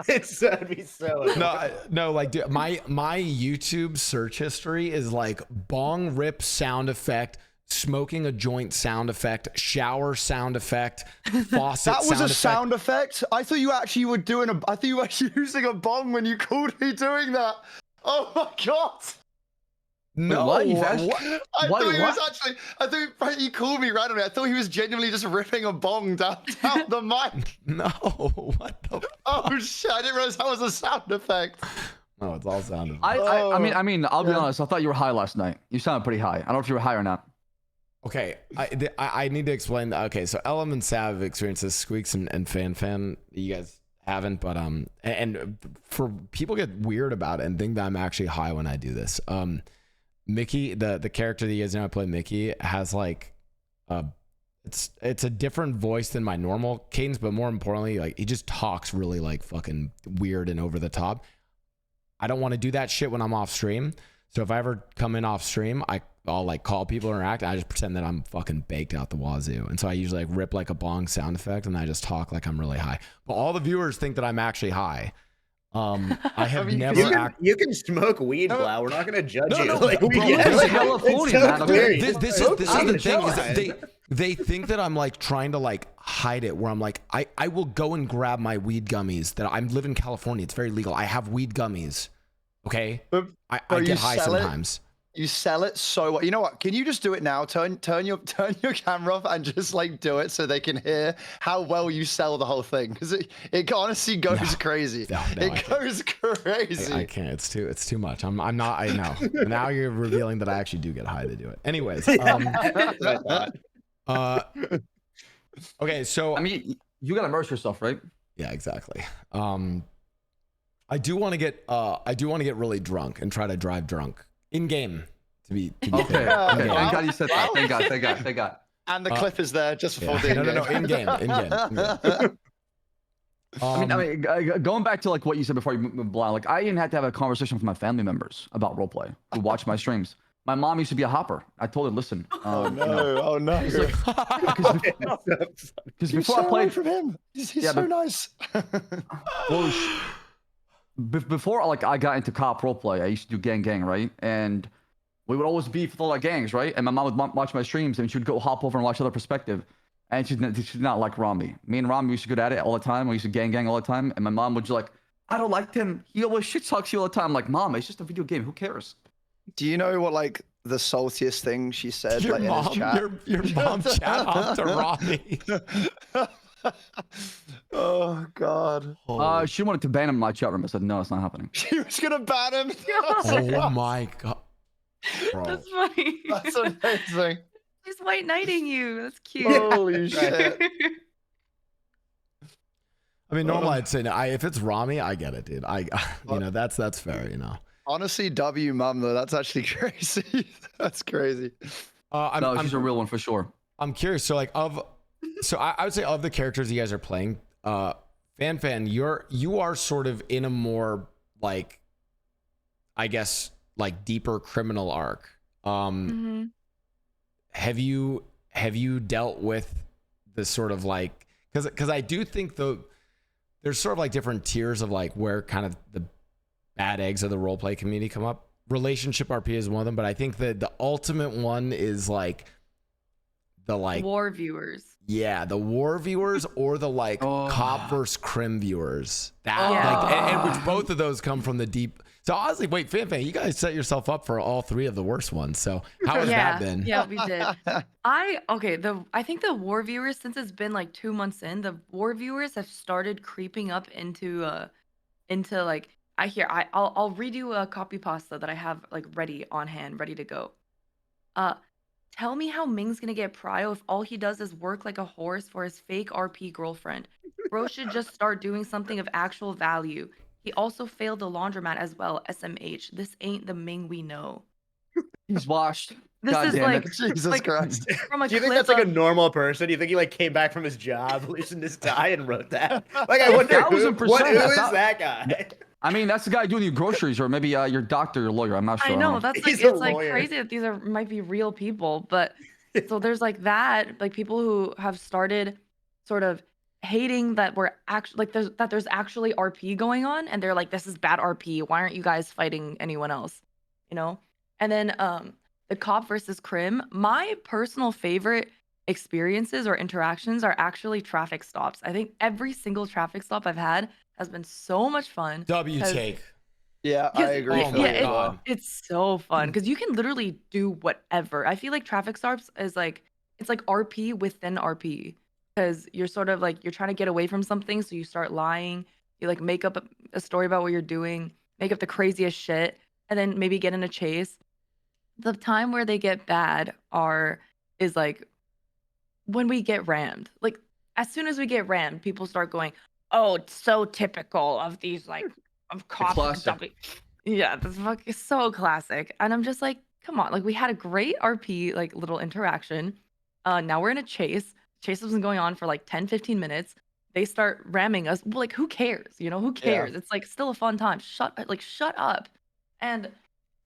It'd be so annoying. No, like dude, my YouTube search history is like bong rip sound effect, smoking a joint sound effect, shower sound effect, faucet. That was sound a sound effect. I thought you actually were doing I thought you were actually using a bong when you called me doing that. Oh my god. No, what? I thought Frank, you called me randomly. I thought he was genuinely just ripping a bong down the mic. No, what the? Oh shit! I didn't realize that was a sound effect. No, it's all sound effect. I mean, I'll be honest. I thought you were high last night. You sounded pretty high. I don't know if you were high or not. Okay, I need to explain that. Okay, so Ellum and Saab have experienced this. Squeex and FanFan, you guys haven't, but and for people get weird about it and think that I'm actually high when I do this. Mickey, the character that you guys know I play, Mickey, has like it's a different voice than my normal cadence, but more importantly, like he just talks really like fucking weird and over the top. I don't want to do that shit when I'm off stream. So if I ever come in off stream, I'll like call people, interact, and I just pretend that I'm fucking baked out the wazoo. And so I usually like rip like a bong sound effect and I just talk like I'm really high. But all the viewers think that I'm actually high. I have never. You can smoke weed, Blau. We're not gonna judge you. No, Like, bro, this is California, man. This is the thing. Is they think that I'm like trying to like hide it. Where I'm like, I will go and grab my weed gummies. That I live in California. It's very legal. I have weed gummies. Okay, I get high sometimes. You sell it so well. You know what? Can you just do it now? Turn your camera off and just like do it so they can hear how well you sell the whole thing. Because it honestly goes crazy. It goes crazy. I can't. It's too much. I'm not. I know. Now you're revealing that I actually do get high to do it. Anyways. Okay. So I mean, you gotta immerse yourself, right? yeah, exactly. I do want to get really drunk and try to drive drunk in game. To be Okay. fair. Okay. In-game. Thank God you said that. Thank God. And the clip is there just before the No, in game. I mean, going back to like what you said before you moved Blau, like I even had to have a conversation with my family members about roleplay who watch my streams. My mom used to be a hopper. I told her, listen. Oh no! Because before I played from him, he's so nice. Well, before like I got into cop roleplay, I used to do gang, right? And we would always beef with all our gangs, right? And my mom would watch my streams, and she would go hop over and watch other perspective. And she did not like Rami. Me and Rami used to go at it all the time. We used to gang all the time. And my mom would just like, I don't like him. He always shit talks you all the time. I'm like, Mom, it's just a video game. Who cares? Do you know what like the saltiest thing she said Your like mom, in his chat? your mom chat off to Rami. Oh God. She wanted to ban him in my chat room. I said, no, it's not happening. She was gonna ban him. Oh my God. Bro. That's funny. That's amazing. He's white knighting you. That's cute. Holy shit. I mean, normally I'd say no. If it's Rami, I get it, dude. That's fair, Honestly, W mum though, that's actually crazy. That's crazy. No, she's a real one for sure. I'm curious. So like I would say of the characters you guys are playing, FanFan, you are sort of in a more like, I guess like deeper criminal arc. Have you dealt with the sort of like, because I do think there's sort of like different tiers of like where kind of the bad eggs of the roleplay community come up. Relationship RP is one of them, but I think that the ultimate one is like the like war viewers. Yeah, the war viewers or the like cop versus crim viewers. And which both of those come from the deep. So honestly, wait, FanFan, you guys set yourself up for all three of the worst ones. So how has that been? Yeah, we did. I think the war viewers, since it's been like 2 months in, the war viewers have started creeping up into like I'll read you a copypasta that I have like ready on hand, ready to go. Tell me how Ming's gonna get prio if all he does is work like a horse for his fake RP girlfriend. Bro should just start doing something of actual value. He also failed the laundromat as well, SMH. This ain't the Ming we know. He's washed. This God is damn like, it. Jesus Christ. From a Do you think clip that's like a of- normal person? Do you think he like came back from his job, loosened his tie, and wrote that? Like I wonder who is that guy? I mean, that's the guy doing your groceries, or maybe your doctor, your lawyer. I'm not sure. I know that's like He's a it's like lawyer. crazy that these might be real people, but so there's like that, like people who have started sort of hating that we're actually like there's actually RP going on, and they're like, this is bad RP. Why aren't you guys fighting anyone else? And then the cop versus crim. My personal favorite experiences or interactions are actually traffic stops. I think every single traffic stop I've had has been so much fun. W take. Yeah, I agree. Oh my God. It's so fun because you can literally do whatever. I feel like traffic stops is like it's like RP within RP because you're sort of like you're trying to get away from something, so you start lying. You like make up a story about what you're doing, make up the craziest shit, and then maybe get in a chase. The time where they get bad is like when we get rammed. Like as soon as we get rammed, people start going, "Oh, it's so typical of these like of cops." Yeah, this fuck is so classic. And I'm just like, come on, like we had a great RP like little interaction. Now we're in a chase. Chase has been going on for like 10-15 minutes. They start ramming us. Well, like who cares? Who cares? Yeah. It's like still a fun time. Shut up. And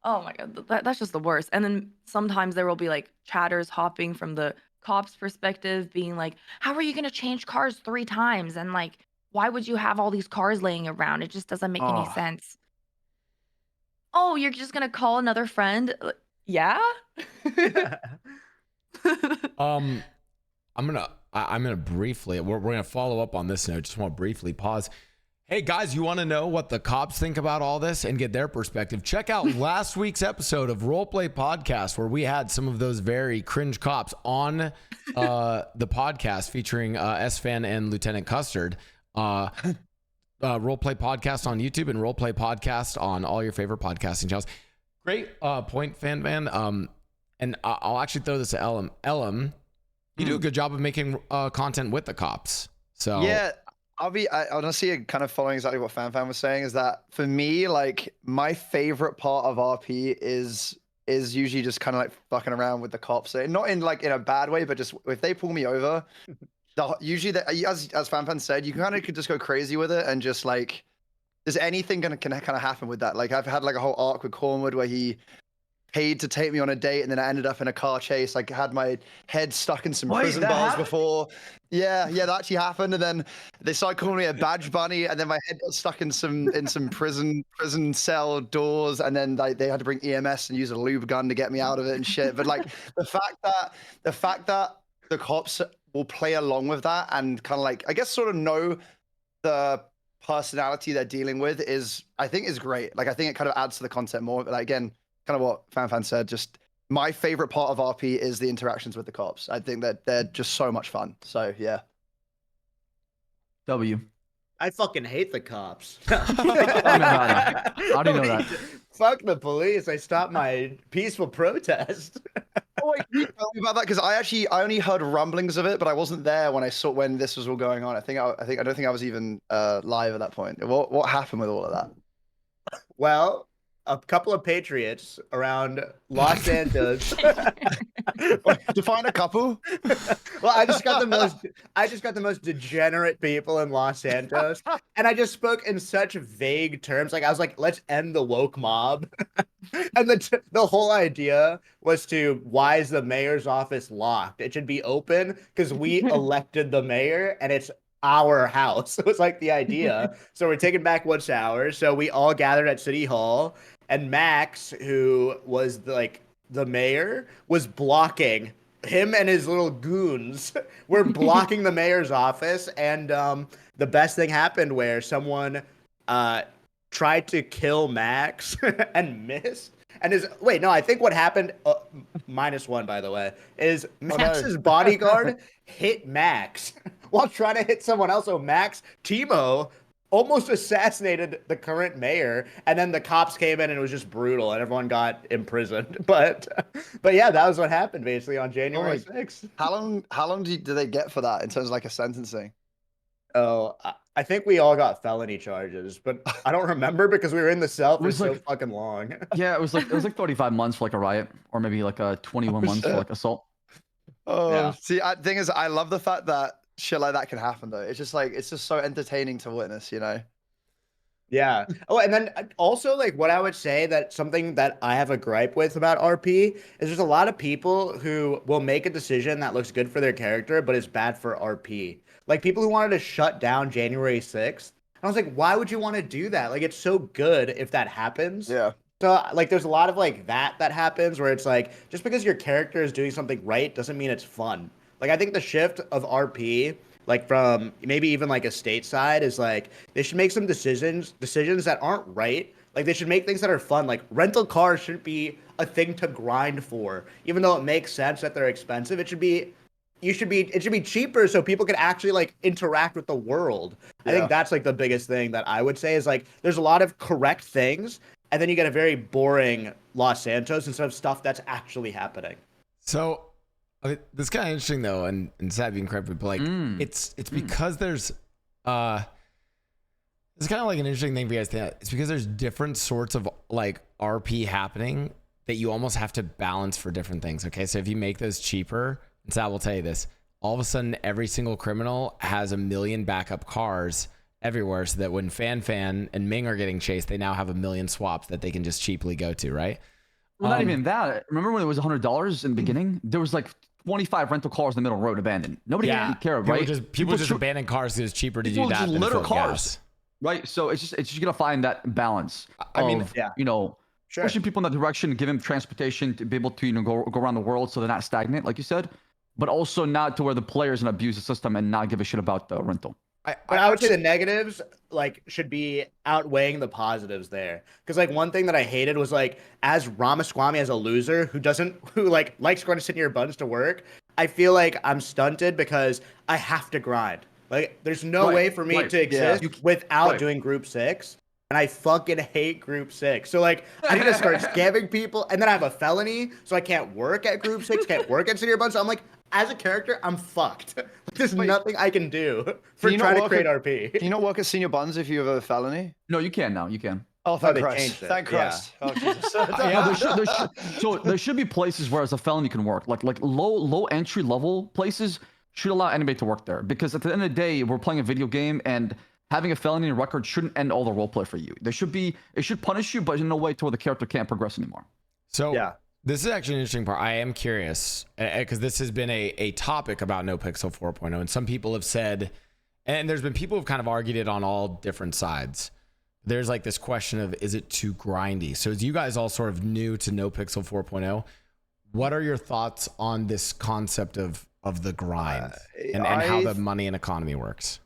oh my God, that's just the worst. And then sometimes there will be like chatters hopping from the cops' perspective, being like, how are you gonna change cars 3 times? And like, why would you have all these cars laying around? It just doesn't make any sense. Oh, you're just gonna call another friend? Yeah. I'm gonna briefly. We're gonna follow up on this note. Just want to briefly pause. Hey guys, you want to know what the cops think about all this and get their perspective? Check out last week's episode of Roleplay Podcast, where we had some of those very cringe cops on the podcast, featuring SFan and Lieutenant Custard. Roleplay Podcast on YouTube and Roleplay Podcast on all your favorite podcasting channels. Great point, FanFan. And I'll actually throw this to Ellum. Ellum, you do a good job of making content with the cops. So yeah, I honestly kind of following exactly what FanFan was saying is that for me, like my favorite part of RP is usually just kind of like fucking around with the cops. Not in like in a bad way, but just if they pull me over, usually as FanFan said, you kind of could just go crazy with it and just like there's anything can kind of happen with that. Like I've had like a whole arc with Cornwood where he paid to take me on a date and then I ended up in a car chase. Like had my head stuck in some prison bars before. Yeah, that actually happened. And then they started calling me a badge bunny, and then my head got stuck in some prison cell doors, and then they had to bring EMS and use a lube gun to get me out of it and shit. But like the fact that the cops will play along with that and kind of like I guess sort of know the personality they're dealing with I think is great. Like I think it kind of adds to the content more. But like, again, kind of what FanFan said, just my favorite part of RP is the interactions with the cops. I think that they're just so much fun. So yeah. W. I fucking hate the cops. How do you know that? Fuck the police. I stopped my peaceful protest. Oh, wait, can you tell me about that? Because I only heard rumblings of it, but I wasn't there when this was all going on. I don't think I was even live at that point. What happened with all of that? Well, a couple of patriots around Los Angeles. Define a couple. Well, I just got the most degenerate people in Los Angeles, and I just spoke in such vague terms. Like I was like, "Let's end the woke mob," and the whole idea was why is the mayor's office locked? It should be open because we elected the mayor, and it's our house. It was like the idea. So we're taking back what's ours. So we all gathered at City Hall, and Max, who was the mayor, was blocking. Him and his little goons were blocking the mayor's office, and the best thing happened where someone tried to kill Max and missed. And I think what happened, -1 by the way, is Max's bodyguard hit Max while trying to hit someone else. So Max, Timo, almost assassinated the current mayor, and then the cops came in and it was just brutal, and everyone got imprisoned. But yeah, that was what happened basically on January 6th. How long do they get for that in terms of like a sentencing? Oh, I think we all got felony charges, but I don't remember because we were in the cell for so fucking long. Yeah, it was like 35 months for like a riot, or maybe like 21 months for like assault. Oh, yeah. See, the thing is, I love the fact that shit like that can happen though. It's just so entertaining to witness, you know? Yeah. Oh, and then also like what I would say that something that I have a gripe with about RP is there's a lot of people who will make a decision that looks good for their character, but is bad for RP. Like people who wanted to shut down January 6th. I was like, why would you want to do that? Like, it's so good if that happens. Yeah. So like, there's a lot of like that happens where it's like, just because your character is doing something right doesn't mean it's fun. Like, I think the shift of RP, like from maybe even like a stateside, is like they should make some decisions that aren't right. Like they should make things that are fun. Like rental cars shouldn't be a thing to grind for, even though it makes sense that they're expensive. It should be cheaper so people can actually like interact with the world. Yeah. I think that's like the biggest thing that I would say is like there's a lot of correct things, and then you get a very boring Los Santos instead of stuff that's actually happening. So this is kind of interesting though, and Ssaab, you can correct me, but like it's because there's it's kind of like an interesting thing for you guys to think. It's because there's different sorts of like RP happening that you almost have to balance for different things. Okay, so if you make those cheaper, and Ssaab will tell you this, all of a sudden every single criminal has 1 million backup cars everywhere, so that when FanFan and Ming are getting chased, they now have 1 million swaps that they can just cheaply go to, right? Well, not even that. Remember when it was $100 in the beginning? There was like 25 rental cars in the middle of the road abandoned. Nobody cared, right? People just abandon cars because it's cheaper to do that than little fill cars, gas. right? So it's just gonna find that balance. I mean, you know, sure, pushing people in that direction, give them transportation to be able to go around the world, so they're not stagnant, like you said, but also not to where the players can abuse the system and not give a shit about the rental. I would say the negatives like should be outweighing the positives there, because like one thing that I hated was like as Ramasquamy, as a loser who likes going to sit in your buns to work, I feel like I'm stunted because I have to grind. Like there's no way for me to exist without doing group 6. And I fucking hate group 6. So like I need to start scamming people, and then I have a felony, so I can't work at group 6, can't work at City or Bunch. So I'm like, as a character, I'm fucked. There's nothing I can do for trying to create RP. Can you not work at Senior Buns if you have a felony? No, you can now. You can. Oh, thank they Christ. changed it. Thank Christ. Oh, Jesus. So there should be places where as a felon you can work, like low entry level places should allow anybody to work there, because at the end of the day we're playing a video game and having a felony record shouldn't end all the roleplay for you. It should punish you, but in a way to where the character can't progress anymore. So yeah, this is actually an interesting part. I am curious because this has been a topic about NoPixel 4.0, and some people have said, and there's been people who've kind of argued it on all different sides. There's like this question of, is it too grindy? So as you guys all sort of new to NoPixel 4.0, what are your thoughts on this concept of the grind and how the money and economy works?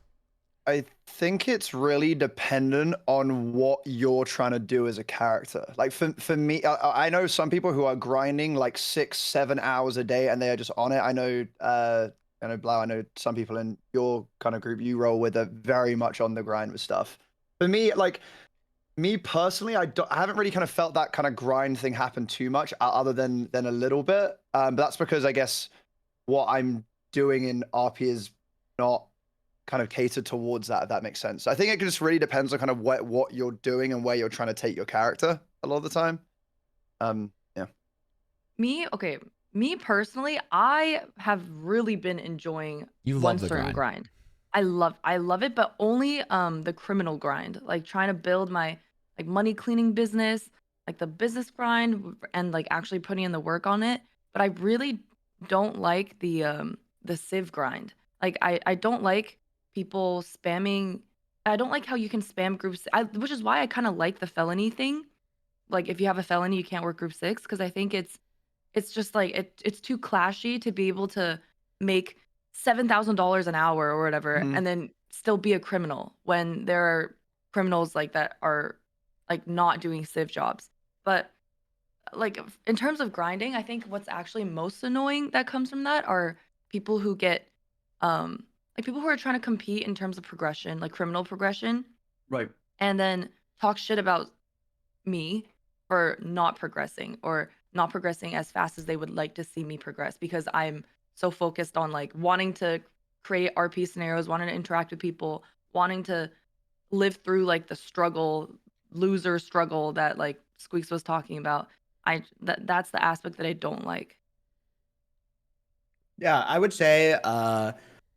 I think it's really dependent on what you're trying to do as a character. Like for me, I know some people who are grinding like 6-7 hours a day and they are just on it. I know Blau, I know some people in your kind of group you roll with are very much on the grind with stuff. For me, like me personally, I haven't really kind of felt that kind of grind thing happen too much other than a little bit. But that's because I guess what I'm doing in RP is not kind of catered towards that, if that makes sense. I think it just really depends on kind of what you're doing and where you're trying to take your character a lot of the time. Yeah. Me personally, I have really been enjoying one certain grind. I love it, but only the criminal grind, like trying to build my like money cleaning business, like the business grind and like actually putting in the work on it. But I really don't like the civ grind. Like I don't like people spamming. I don't like how you can spam groups, which is why I kind of like the felony thing. Like if you have a felony, you can't work group 6, because I think it's just like it's too clashy to be able to make $7,000 an hour or whatever, and then still be a criminal when there are criminals like that are like not doing civ jobs. But like in terms of grinding, I think what's actually most annoying that comes from that are people who get like people who are trying to compete in terms of progression, like criminal progression, right? And then talk shit about me for not progressing or not progressing as fast as they would like to see me progress, because I'm so focused on like wanting to create RP scenarios, wanting to interact with people, wanting to live through like the loser struggle that like Squeex was talking about. That's the aspect that I don't like. Yeah, I would say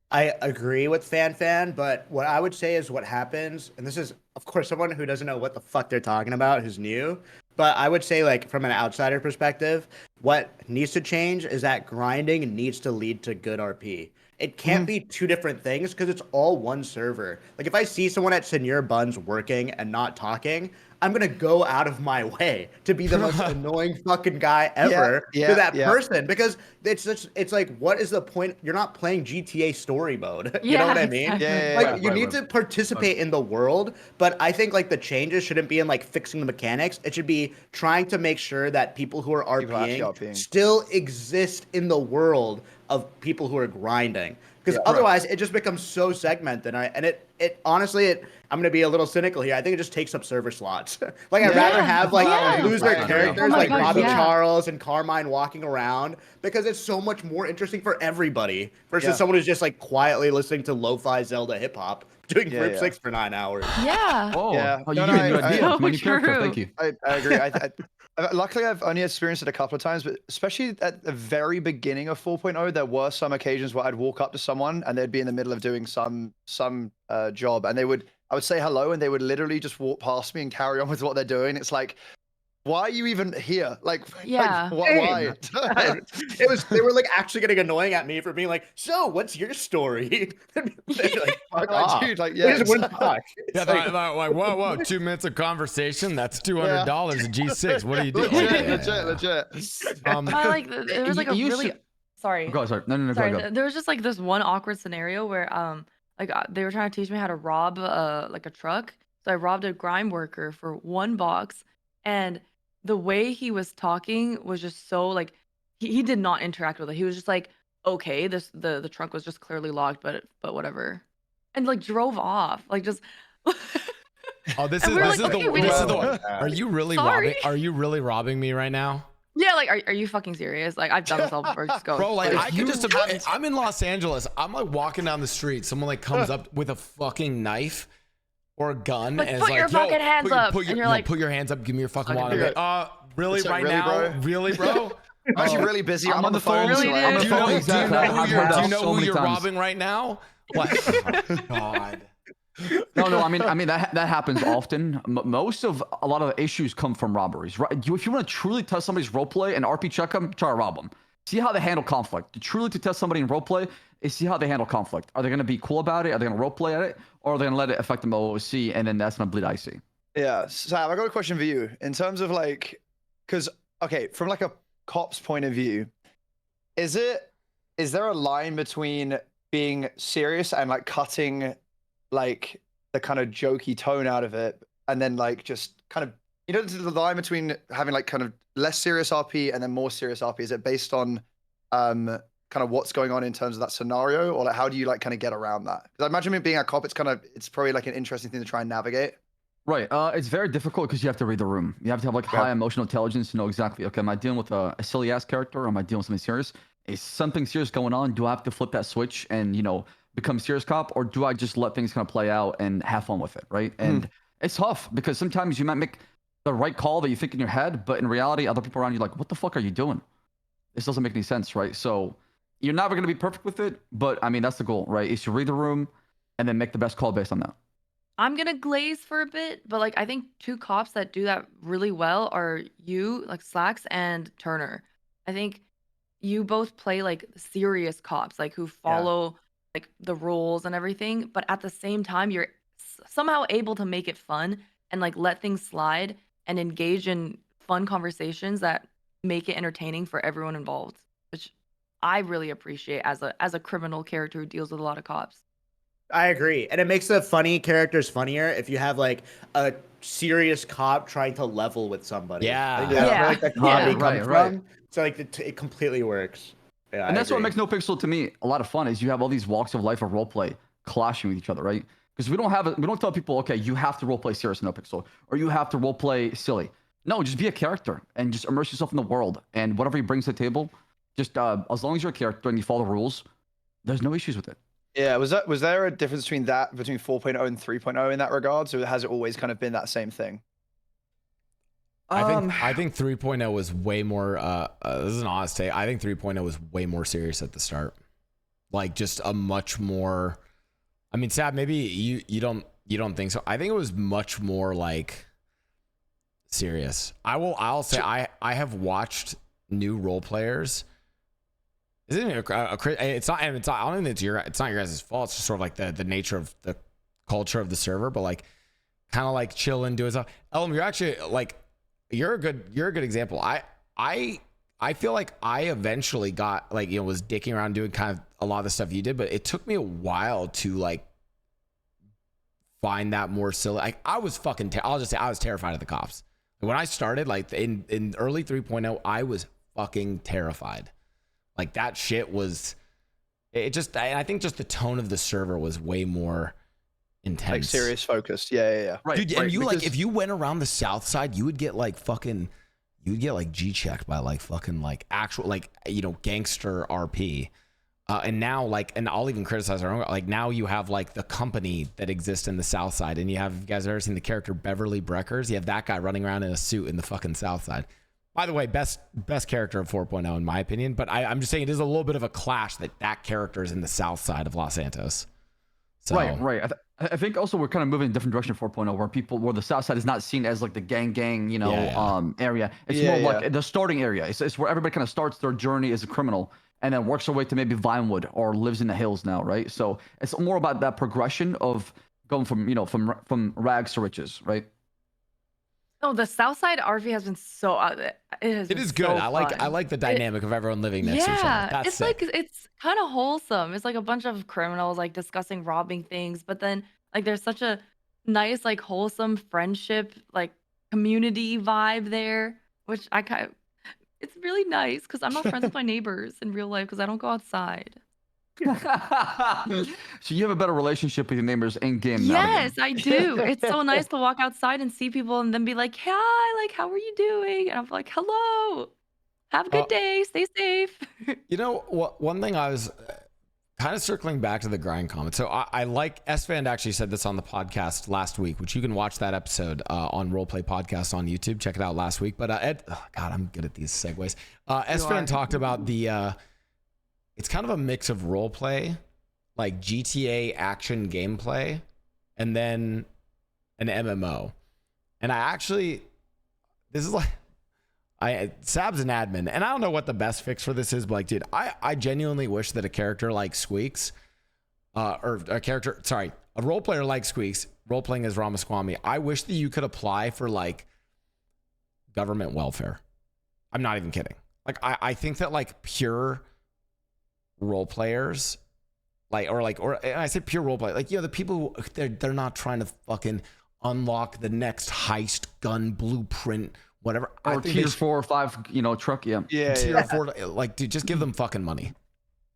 I agree with FanFan, but what I would say is what happens, and this is of course someone who doesn't know what the fuck they're talking about, who's new, but I would say like from an outsider perspective, what needs to change is that grinding needs to lead to good RP. It can't be two different things because it's all one server. Like if I see someone at Senior Buns working and not talking, I'm gonna go out of my way to be the most annoying fucking guy ever to that person, because it's like, what is the point? You're not playing GTA story mode. You know what I mean? Exactly. Like you need to participate in the world, but I think like the changes shouldn't be in like fixing the mechanics. It should be trying to make sure that people who are RPing still exist in the world of people who are grinding. Because otherwise it just becomes so segmented, and it honestly, I'm gonna be a little cynical here. I think it just takes up server slots. Like I'd rather have like loser characters like Bobby Charles and Carmine walking around, because it's so much more interesting for everybody versus someone who's just like quietly listening to lo-fi Zelda hip hop doing group 6 for 9 hours. Yeah. Oh, yeah. Oh, you got a new idea. Many character. Thank you. I agree. Luckily, I've only experienced it a couple of times, but especially at the very beginning of 4.0, there were some occasions where I'd walk up to someone and they'd be in the middle of doing some job, and I would say hello, and they would literally just walk past me and carry on with what they're doing. It's like, why are you even here? Like, why? They were like actually getting annoying at me for being like, so what's your story? Like, fuck off. Dude, like, They just wouldn't talk. Yeah, like whoa, 2 minutes of conversation. That's $200 a G6. What are you doing? Legit. I like there was like a really sorry. Go. Go. There was just like this one awkward scenario where like they were trying to teach me how to rob like a truck. So I robbed a grime worker for 1 box, and the way he was talking was just so like he did not interact with it. He was just like, okay, the trunk was just clearly locked, but whatever, and like drove off, like just. Oh, this is the one. Are you really robbing? Are you really robbing me right now? Yeah, like, are you fucking serious? Like, I've done this all before. Just go. Bro, like, If I could just imagine. I'm in Los Angeles. I'm like walking down the street. Someone like comes up with a fucking knife or a gun Like, and put is your like, "Yo, fucking hands up," put your, and you're no, like, put your hands up. Give me your fucking fucking wallet. I'm like, really, It's like, right really, now, bro? really, bro? I'm actually really busy. I'm on the phone. Really, so I'm on the dude? Do you know, phone. Exactly. I've heard do that you know so who many you're times. robbing right now? What? Oh, God. No, I mean that happens often. Most of a lot of the issues come from robberies. Right? If you want to truly test somebody's roleplay and RP check them, try to rob them. See how they handle conflict. Truly to test somebody in roleplay is see how they handle conflict. Are they going to be cool about it? Are they going to roleplay at it? Or are they going to let it affect them OOC and then that's going to bleed icy? Yeah, Saab, I got a question for you. In terms of like, because, okay, from like a cop's point of view, is there a line between being serious and like cutting like the kind of jokey tone out of it and then like just kind of, you know, the line between having like kind of less serious RP and then more serious RP, is it based on kind of what's going on in terms of that scenario, or like how do you like kind of get around that? Because I imagine it being a cop, it's probably like an interesting thing to try and navigate. Right. It's very difficult because you have to read the room. You have to have like high emotional intelligence to know exactly, okay, am I dealing with a silly ass character or am I dealing with something serious? Is something serious going on? Do I have to flip that switch and, you know, become serious cop, or do I just let things kind of play out and have fun with it, right? And it's tough because sometimes you might make the right call that you think in your head, but in reality, other people around you are like, what the fuck are you doing? This doesn't make any sense, right? So you're never going to be perfect with it, but I mean, that's the goal, right? Is to read the room and then make the best call based on that. I'm gonna glaze for a bit, but like I think two cops that do that really well are you, like Slacks, and Turner. I think you both play like serious cops, like who follow like the rules and everything, but at the same time you're somehow able to make it fun and like let things slide and engage in fun conversations that make it entertaining for everyone involved, which I really appreciate as a criminal character who deals with a lot of cops. I agree. And it makes the funny characters funnier if you have like a serious cop trying to level with somebody. Yeah. I think that's where like the comedy comes from. So like it completely works. Yeah, and that's what makes NoPixel to me a lot of fun is you have all these walks of life of roleplay clashing with each other, right? Because we don't tell people, okay, you have to roleplay serious in NoPixel or you have to roleplay silly. No, just be a character and just immerse yourself in the world, and whatever he brings to the table, just as long as you're a character and you follow the rules, there's no issues with it. Yeah, was there a difference between 4.0 and 3.0 in that regard? So has it always kind of been that same thing? I think 3.0 was way more this is an honest take. I think 3.0 was way more serious at the start. Like just a much more, I mean, Saab, maybe you don't think so. I think it was much more like serious. I'll say I have watched new role players. Isn't it it's not I don't think it's not your guys' fault. It's just sort of like the nature of the culture of the server, but like kind of like chill and do it stuff. Ellum, you're actually like you're a good example. I feel like I eventually got like, you know, was dicking around doing kind of a lot of the stuff you did, but it took me a while to like find that more silly. Like I was fucking I'll just say I was terrified of the cops. When I started like in early 3.0, I was fucking terrified. Like that shit was, I think just the tone of the server was way more intense. Like serious focused. Yeah. Right. Dude, right, and you because, like, if you went around the south side, you would get like fucking, you would get like G-checked by like fucking like actual, like, you know, gangster RP. And now like, and I'll even criticize our own, like now you have like the company that exists in the south side, and you have, you guys have ever seen the character Beverly Breckers? You have that guy running around in a suit in the fucking south side. By the way, best character of 4.0 in my opinion, but I'm just saying it is a little bit of a clash that character is in the south side of Los Santos. So. Right. I think also we're kind of moving in a different direction 4.0 where the south side is not seen as like the gang, you know, area. It's more like the starting area. It's where everybody kind of starts their journey as a criminal and then works their way to maybe Vinewood or lives in the hills now, right? So it's more about that progression of going from, you know, from rags to riches, right? No, the Southside RV has been so. It is good. I like the dynamic of everyone living next to each other. That's it's sick. like it's kind of wholesome. It's like a bunch of criminals like discussing robbing things, but then like there's such a nice like wholesome friendship like community vibe there, which I kind of. It's really nice because I'm not friends with my neighbors in real life because I don't go outside. So you have a better relationship with your neighbors in game now. Yes, I do. It's so nice to walk outside and see people and then be like, "Hi, like how are you doing?" And I'm like, "Hello." Have a good day. Stay safe. You know what? One thing I was. You know what? One thing I was kind of circling back to the grind comment. So I like FanFan actually said this on the podcast last week, which you can watch that episode on Roleplay Podcast on YouTube. Check it out last week. But God, I'm good at these segues. FanFan talked about the. It's kind of a mix of roleplay, like GTA action gameplay, and then an MMO. And I actually, this is like. Saabs an admin, and I don't know what the best fix for this is, but like, dude, I genuinely wish that a character like Squeex, a role player like Squeex, role playing as Ramasquamy, I wish that you could apply for like government welfare. I'm not even kidding. Like, I think that like pure role players, or I say pure role play, like, you know, the people who they're not trying to fucking unlock the next heist gun blueprint. Whatever, or tier 4 or 5, you know, truck. Tier 4, like, dude, just give them fucking money,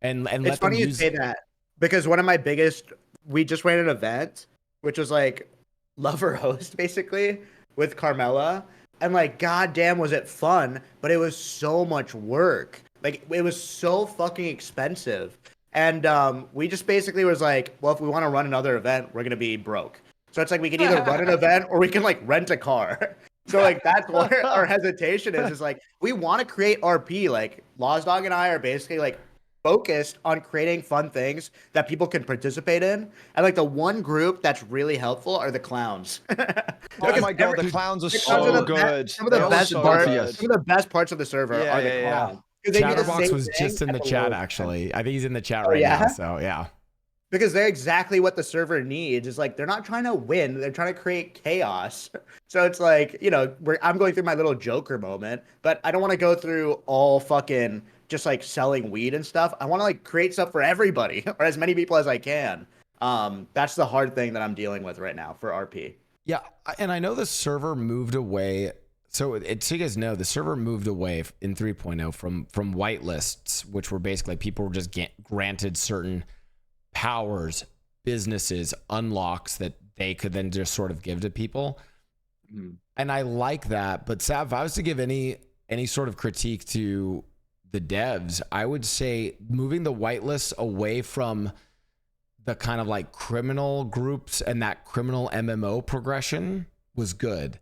and it's let funny them you say that, because one of my biggest, we just ran an event which was like lover host basically with Carmela, and like, goddamn, was it fun? But it was so much work. Like, it was so fucking expensive, and we just basically was like, well, if we want to run another event, we're gonna be broke. So it's like we can either run an event or we can like rent a car. So like, that's where our hesitation is like, we want to create RP. Like, Lawsdog and I are basically like focused on creating fun things that people can participate in. And like, the one group that's really helpful are the clowns. Oh my god, the clowns are so good. Some of the best parts of the server are the clowns. Chatterbox was just in the chat, actually. I think he's in the chat right now. So yeah. Because they're exactly what the server needs. Is like, they're not trying to win; they're trying to create chaos. So it's like, you know, I'm going through my little Joker moment, but I don't want to go through all fucking just like selling weed and stuff. I want to like create stuff for everybody, or as many people as I can. That's the hard thing that I'm dealing with right now for RP. Yeah, and I know the server moved away. So you guys know, the server moved away in 3.0 from whitelists, which were basically people were just granted certain powers, businesses, unlocks that they could then just sort of give to people. And I like that. But Saab, if I was to give any sort of critique to the devs, I would say moving the whitelists away from the kind of like criminal groups and that criminal MMO progression was good.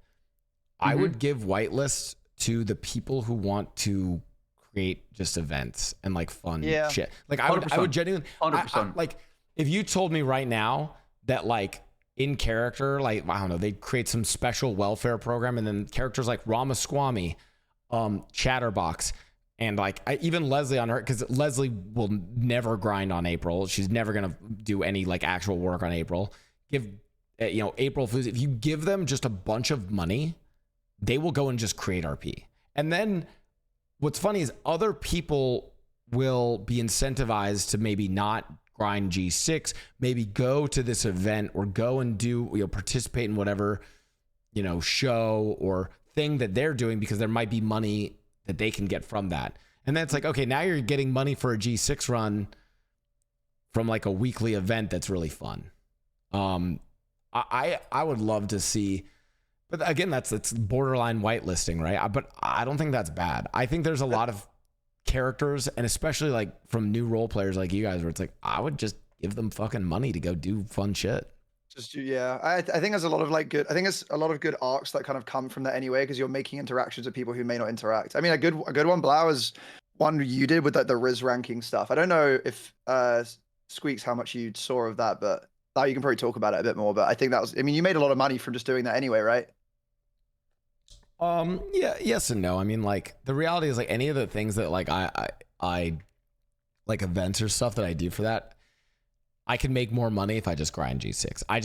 I would give whitelists to the people who want to create just events and like fun shit. Like, I would genuinely 100%. Like, if you told me right now that like in character, like, I don't know, they'd create some special welfare program, and then characters like Ramasquamy, Chatterbox, and like even Leslie on her, because Leslie will never grind on April. She's never gonna do any like actual work on April. Give April Fuslie, if you give them just a bunch of money, they will go and just create RP. And then what's funny is other people will be incentivized to maybe not grind G6, maybe go to this event or go and do, participate in whatever, show or thing that they're doing, because there might be money that they can get from that. And then it's like, okay, now you're getting money for a G6 run from like a weekly event that's really fun. I would love to see, but again, that's borderline whitelisting, right? But I don't think that's bad. I think there's a lot of characters, and especially like from new role players like you guys, where it's like, I would just give them fucking money to go do fun shit. I think there's a lot of like good. I think there's a lot of good arcs that kind of come from that anyway, because you're making interactions with people who may not interact. I mean, a good one, Blau, is one you did with like the Riz ranking stuff. I don't know if Squeex how much you saw of that, but Blau, you can probably talk about it a bit more. But I think that was. I mean, you made a lot of money from just doing that anyway, right? Yeah, yes and no. I mean, like, the reality is, like, any of the things that like I like events or stuff that I do for that, I can make more money if I just grind G6. I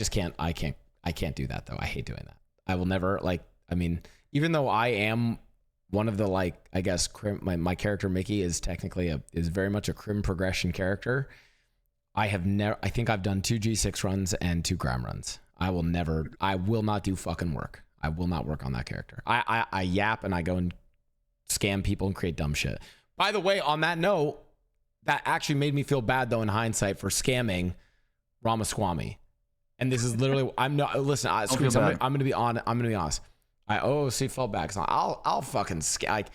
can't do that though. I hate doing that. I will never, like, I mean, even though I am one of the, like, I guess my character Mickey is technically is very much a Crim progression character. I think I've done 2 G6 runs and 2 Gram runs. I will not do fucking work. I will not work on that character. I yap and I go and scam people and create dumb shit. By the way, on that note, that actually made me feel bad though in hindsight for scamming Ramasquamy. And this is literally, I'm gonna be honest. I OOC felt bad. So I'll fucking like,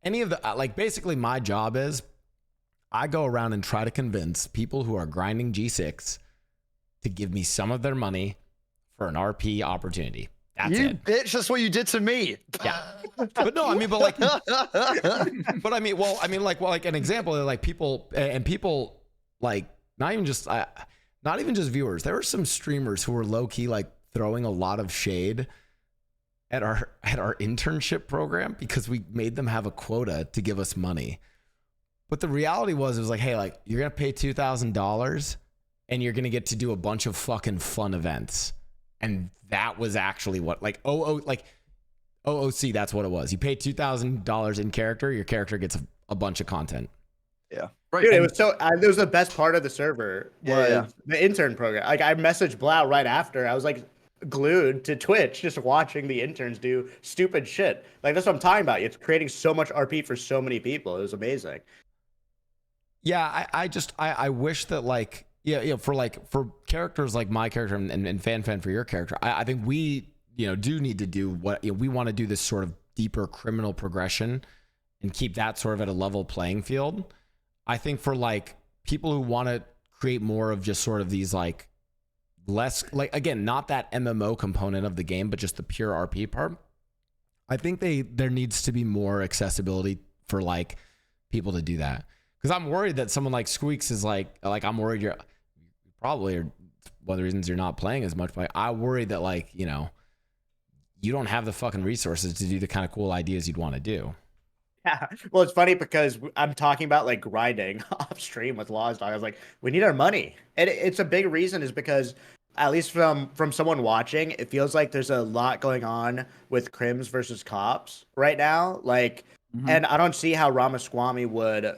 any of the like basically my job is I go around and try to convince people who are grinding G6 to give me some of their money for an RP opportunity. That's you it. Bitch, that's what you did to me. Yeah. But no, I mean, but like, but I mean, well, I mean, like, well, like an example of like people and people like not even just viewers. There were some streamers who were low key like throwing a lot of shade at our internship program because we made them have a quota to give us money. But the reality was, it was like, hey, like you're gonna pay $2,000 and you're gonna get to do a bunch of fucking fun events. And that was actually what like OOC, that's what it was. You pay $2,000 in character, your character gets a bunch of content. Yeah. Right. Dude, it was it was the best part of the server was Yeah. the intern program. Like I messaged Blau right after. I was like glued to Twitch just watching the interns do stupid shit. Like that's what I'm talking about. It's creating so much RP for so many people. It was amazing. Yeah, I wish that like for characters like my character and FanFan for your character, I think we do need to do what we want to do, this sort of deeper criminal progression and keep that sort of at a level playing field. I think for like people who want to create more of just sort of these like less like, again, not that MMO component of the game, but just the pure RP part. I think there needs to be more accessibility for like people to do that. Because I'm worried that someone like Squeex is like I'm worried you're probably are one of the reasons you're not playing as much. But I worry that like, you don't have the fucking resources to do the kind of cool ideas you'd want to do. Yeah. Well, it's funny because I'm talking about like grinding off stream with Lost Dog. I was like, we need our money. And it's a big reason is because at least from someone watching, it feels like there's a lot going on with Crims versus Cops right now. Like, and I don't see how Ramasquamy would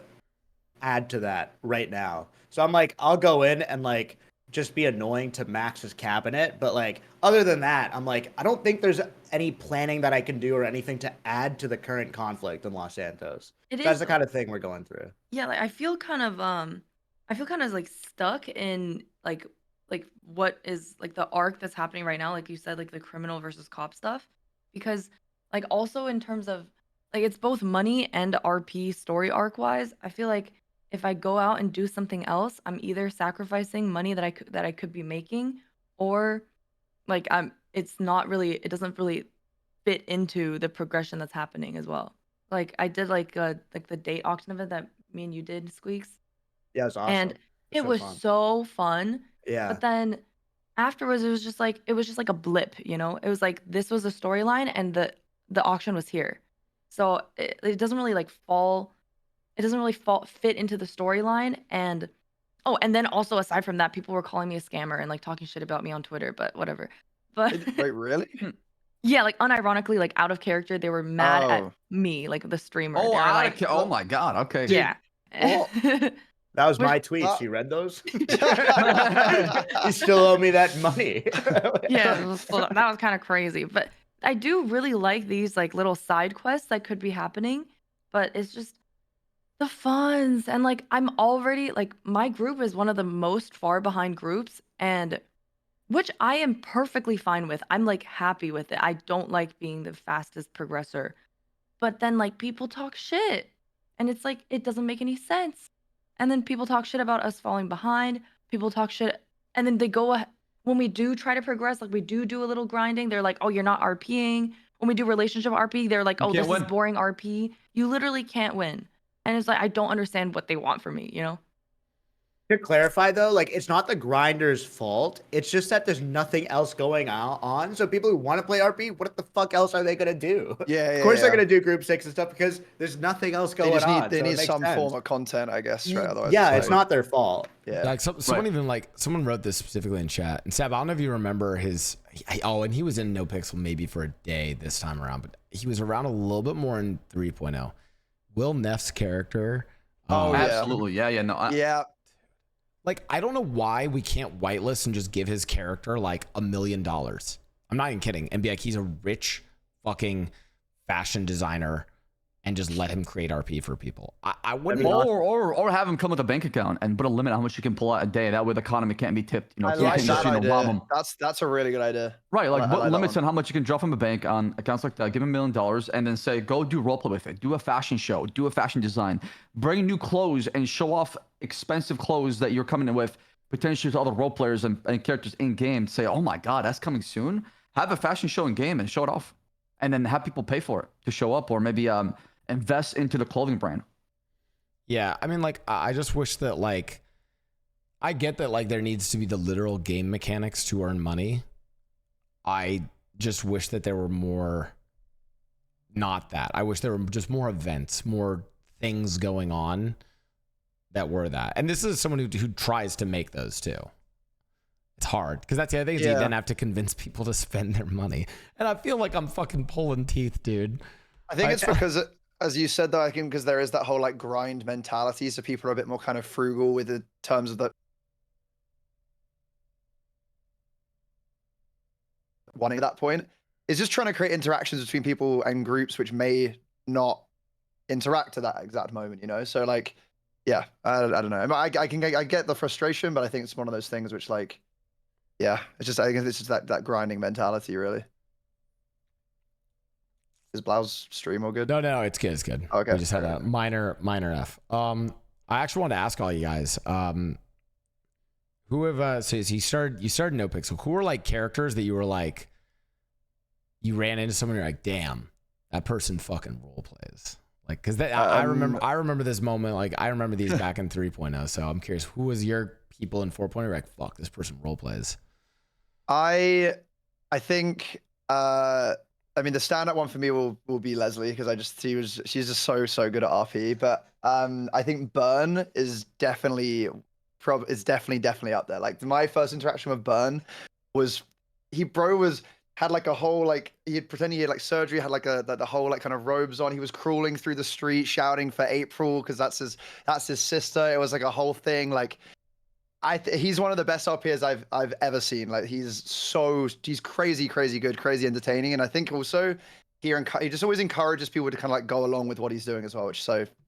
add to that right now. So I'm like, I'll go in and like just be annoying to Max's cabinet, but like other than that, I'm like, I don't think there's any planning that I can do or anything to add to the current conflict in Los Santos. That's the kind of thing we're going through. Yeah, like I feel kind of like stuck in like what is like the arc that's happening right now, like you said, like the criminal versus cop stuff, because like also in terms of like it's both money and RP story arc wise, I feel like if I go out and do something else, I'm either sacrificing money that I could be making, or like it doesn't really fit into the progression that's happening as well. Like I did like the date auction event that me and you did, Squeex. Yeah, it was awesome. And it was so fun. Yeah. But then afterwards it was just like a blip, It was like this was a storyline and the auction was here. So it doesn't really like fit into the storyline. And then also aside from that, people were calling me a scammer and like talking shit about me on Twitter, but whatever. But Wait, really? yeah, like unironically, like out of character, they were mad at me, like the streamer. Oh, They were like, oh my God. Okay. yeah. That was my tweets. You read those? You still owe me that money. Yeah, that was kind of crazy. But I do really like these like little side quests that could be happening, but it's just the funds. And like I'm already like my group is one of the most far behind groups, and which I am perfectly fine with. I'm like happy with it. I don't like being the fastest progressor. But then like people talk shit and it's like it doesn't make any sense. And then people talk shit about us falling behind. People talk shit and then they go when we do try to progress, like we do a little grinding, they're like, "Oh, you're not RPing." When we do relationship RP, they're like, "Oh, this is boring RP." You literally can't win. And it's like I don't understand what they want from me, To clarify though, like it's not the grinder's fault. It's just that there's nothing else going on. So people who want to play RP, what the fuck else are they gonna do? Yeah, of course they're gonna do group 6 and stuff because there's nothing else going on. They so need some form of content, I guess. Right? Otherwise, yeah, it's not their fault. Yeah. Like someone wrote this specifically in chat. And Saab, I don't know if you remember and he was in NoPixel maybe for a day this time around, but he was around a little bit more in 3.0. Will Neff's character. Oh, absolutely. Yeah. No. Yeah. Like, I don't know why we can't whitelist and just give his character like $1 million. I'm not even kidding. And be like, he's a rich fucking fashion designer and just let him create RP for people. I wouldn't. Or have him come with a bank account and put a limit on how much you can pull out a day. That way the economy can't be tipped. You know, I you like can't that just, idea. rob them. That's a really good idea. Right, like I put like limits that on how much you can draw from a bank on accounts like that. Give him $1 million and then say, go do roleplay with it. Do a fashion show. Do a fashion design. Bring new clothes and show off expensive clothes that you're coming in with potentially to other roleplayers and characters in game. Say, oh my god, that's coming soon. Have a fashion show in game and show it off, and then have people pay for it to show up, or maybe invest into the clothing brand. Yeah, I mean, like, I just wish that, like, I get that, like, there needs to be the literal game mechanics to earn money. I just wish that there were more, not that. I wish there were just more events, more things going on that were that. And this is someone who tries to make those too. It's hard, because that's the other thing, is you then have to convince people to spend their money. And I feel like I'm fucking pulling teeth, dude. I think it's because, as you said, though, I think because there is that whole like grind mentality, so people are a bit more kind of frugal with the terms of the wanting at that point. It's just trying to create interactions between people and groups which may not interact at that exact moment, you know? So like, yeah, I don't know. I get the frustration, but I think it's one of those things which, like, yeah, it's just, I guess it's just that grinding mentality, really. Is Blau's stream all good? No, it's good. It's good. Okay. We just had a minor F. I actually wanted to ask all you guys, who have so you started NoPixel. Who were like characters that you were like, you ran into someone, you're like, damn, that person fucking role plays. Like, cause that I remember this moment. Like, I remember these back in 3.0. So I'm curious, who was your people in 4.0? You're like, fuck, this person role plays. I think I mean, the stand-up one for me will be Leslie, because she's just so good at RP. But I think Burn is definitely up there. Like, my first interaction with Burn was had like a whole, like, he pretended he had like surgery, had like the whole like kind of robes on. He was crawling through the street shouting for April because that's his sister. It was like a whole thing. Like, he's one of the best RPers I've ever seen. Like, he's crazy good, crazy entertaining, and I think also he just always encourages people to kind of like go along with what he's doing as well.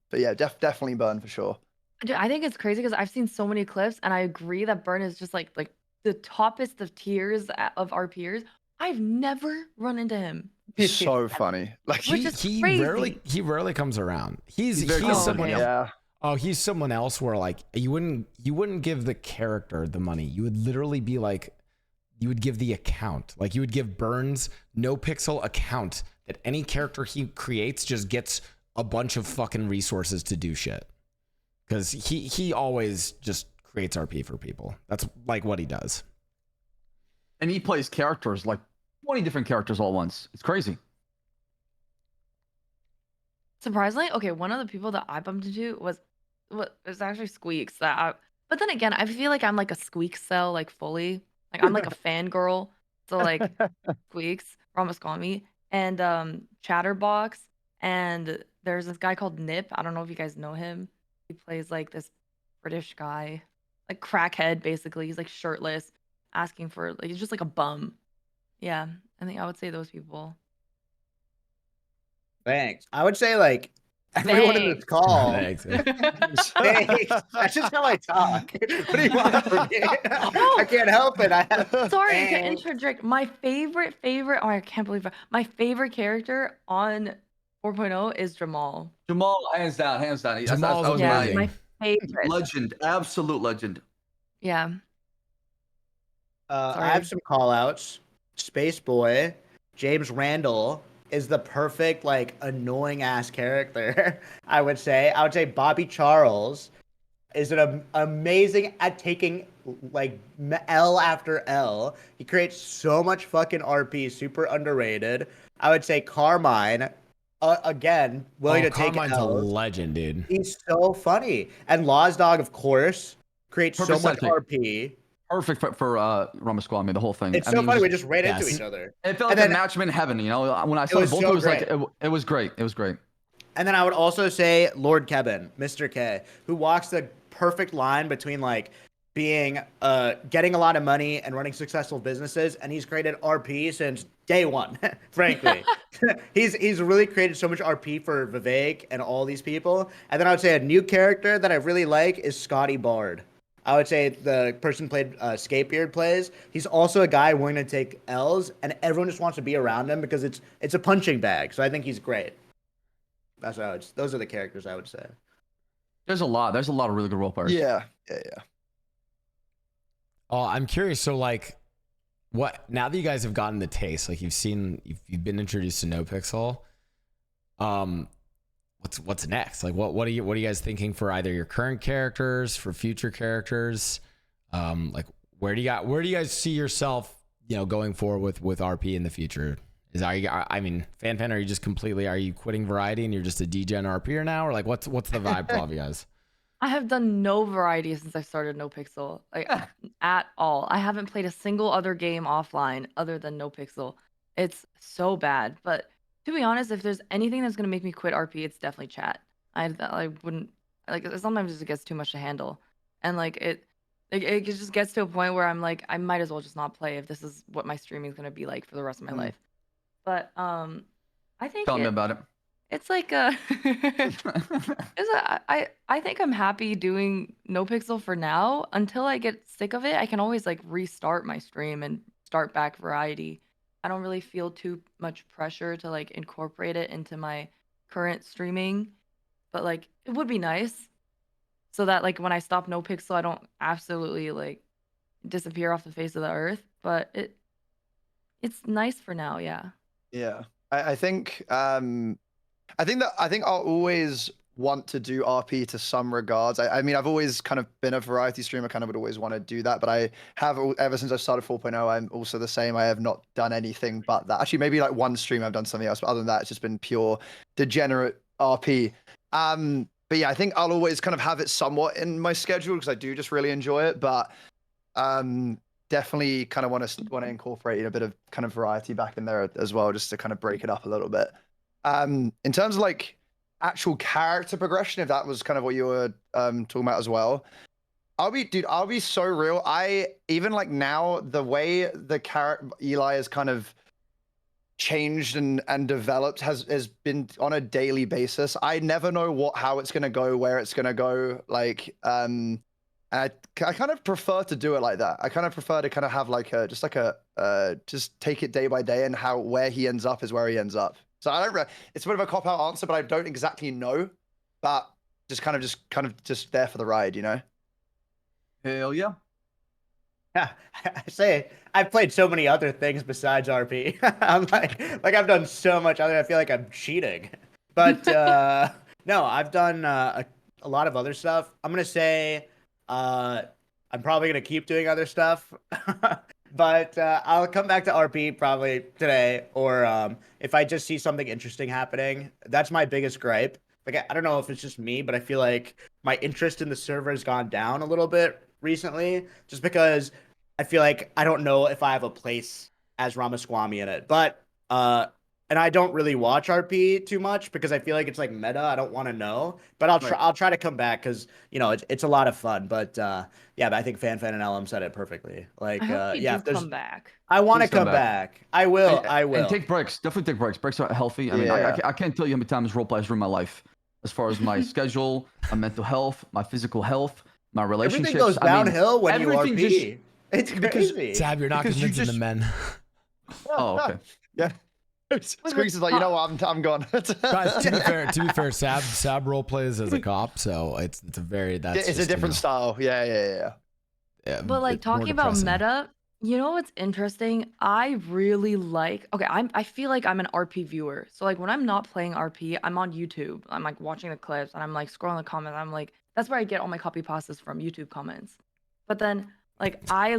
But yeah, definitely Burn for sure. Dude, I think it's crazy because I've seen so many clips, and I agree that Burn is just like the toppest of tiers of RPers. I've never run into him. He's so funny. Like, he rarely comes around. He's someone else. Yeah. Oh, he's someone else where, like, you wouldn't give the character the money. You would literally be like, you would give the account. Like, you would give Burns NoPixel account that any character he creates just gets a bunch of fucking resources to do shit. Because he always just creates RP for people. That's like what he does. And he plays characters, like 20 different characters all at once. It's crazy. Surprisingly, okay, one of the people that I bumped into was actually Squeex. But then again, I feel like I'm like a Squeex cell, like fully. Like, I'm like a fangirl. So like Squeex Ramasquamy and Chatterbox, and there's this guy called Nip. I don't know if you guys know him. He plays like this British guy, like crackhead basically. He's like shirtless, asking for, like, he's just like a bum. Yeah, I think I would say those people. Thanks. I would say like everyone in this call. Thanks. Thanks. That's just how I talk. What do you want from me? I can't help it. Sorry to interject. My favorite. Oh, I can't believe it. My favorite character on 4.0 is Jamal. Jamal, hands down. Jamal's amazing. My favorite. Legend, absolute legend. Yeah. I have some call outs. Space Boy, James Randall is the perfect, like, annoying ass character. I would say Bobby Charles is amazing at taking like L after L. He creates so much fucking RP, super underrated. I would say Carmine, again, willing to take Carmine's L's. a legend, dude. He's so funny. And Law's Dog, of course, creates so much RP. Perfect for Ramasquamy, the whole thing. It's so funny. We just ran into each other. It felt like a match made in heaven. You know, when I saw both, it was like it was great. It was great. And then I would also say Lord Kevin, Mr. K, who walks the perfect line between like being getting a lot of money and running successful businesses, and he's created RP since day one. Frankly, he's really created so much RP for Vivek and all these people. And then I would say a new character that I really like is Scotty Bard. I would say the person played Scapebeard plays. He's also a guy willing to take L's, and everyone just wants to be around him because it's a punching bag. So I think he's great. Those are the characters I would say. There's a lot of really good role players. Yeah. Oh, I'm curious. So like, what now that you guys have gotten the taste, like you've been introduced to NoPixel. What's next? Like, what are you guys thinking for either your current characters, for future characters? Like, where do you guys see yourself, going forward with RP in the future? FanFan, are you just are you quitting variety and you're just a degen RPer now, or like what's the vibe for all of you guys? I have done no variety since I started NoPixel, like at all. I haven't played a single other game offline other than NoPixel. It's so bad. But to be honest, if there's anything that's gonna make me quit RP, it's definitely chat. I wouldn't like. Sometimes it just gets too much to handle, and like it just gets to a point where I'm like, I might as well just not play if this is what my streaming is gonna be like for the rest of my life. But I think Tell me about it. it's like I think I'm happy doing NoPixel for now. Until I get sick of it, I can always like restart my stream and start back variety. I don't really feel too much pressure to like incorporate it into my current streaming, but like it would be nice so that like when I stop NoPixel, I don't absolutely like disappear off the face of the earth. But it's nice for now, yeah. Yeah. I think I'll always want to do RP to some regards. I mean, I've always kind of been a variety streamer, kind of would always want to do that, but I have, ever since I started 4.0, I'm also the same. I have not done anything but that. Actually, maybe like one stream I've done something else, but other than that, it's just been pure degenerate RP. But yeah, I think I'll always kind of have it somewhat in my schedule because I do just really enjoy it, but definitely kind of want to incorporate a bit of kind of variety back in there as well, just to kind of break it up a little bit. In terms of like actual character progression, if that was kind of what you were talking about as well, I'll be so real. I even like now the way the character Eli has kind of changed and developed has been on a daily basis. I never know how it's gonna go, where it's gonna go. Like I kind of prefer to do it like that. I kind of prefer to kind of have like just take it day by day, and where he ends up is where he ends up. So I don't. It's a bit of a cop out answer, but I don't exactly know. But just kind of there for the ride, Hell yeah. Yeah, I say I've played so many other things besides RP. I'm like I've done so much other. I feel like I'm cheating. But no, I've done a lot of other stuff. I'm gonna say I'm probably gonna keep doing other stuff. But I'll come back to RP probably today, or if I just see something interesting happening. That's my biggest gripe. Like I don't know if it's just me, but I feel like my interest in the server has gone down a little bit recently, just because I feel like I don't know if I have a place as Ramasquamy in it. But and I don't really watch RP too much because I feel like it's like meta. I don't want to know, but I'll try to come back because it's a lot of fun. But yeah, but I think FanFan and Ellum said it perfectly. Like yeah, come back. I want to come back. I will. I will. And take breaks. Definitely take breaks. Breaks are healthy. I mean, I can't tell you how many times roleplayers ruined my life, as far as my schedule, my mental health, my physical health, my relationships. Everything goes downhill when you RP. It's crazy. Saab, you're not convincing the men. Oh, okay. Yeah. Squeex is like, you know what, I'm gone. Guys, to be fair, Saab role plays as a cop, so it's a very it's a different style. Yeah. But like talking about meta, what's interesting? I really like. Okay, I feel like I'm an RP viewer. So like when I'm not playing RP, I'm on YouTube. I'm like watching the clips and I'm like scrolling the comments. I'm like, that's where I get all my copypastas from, YouTube comments. But then like I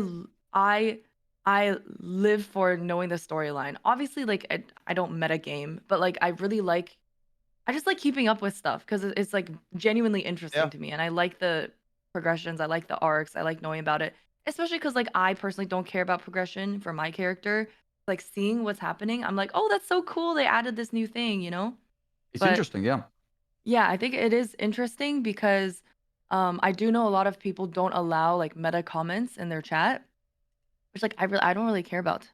live for knowing the storyline. Obviously, like I don't meta game, but like I just like keeping up with stuff because it's like genuinely interesting to me, and I like the progressions, I like the arcs, I like knowing about it. Especially because like I personally don't care about progression for my character. Like seeing what's happening, I'm like, oh, that's so cool. They added this new thing, It's interesting, yeah. Yeah, I think it is interesting because I do know a lot of people don't allow like meta comments in their chat, which like I don't really care about.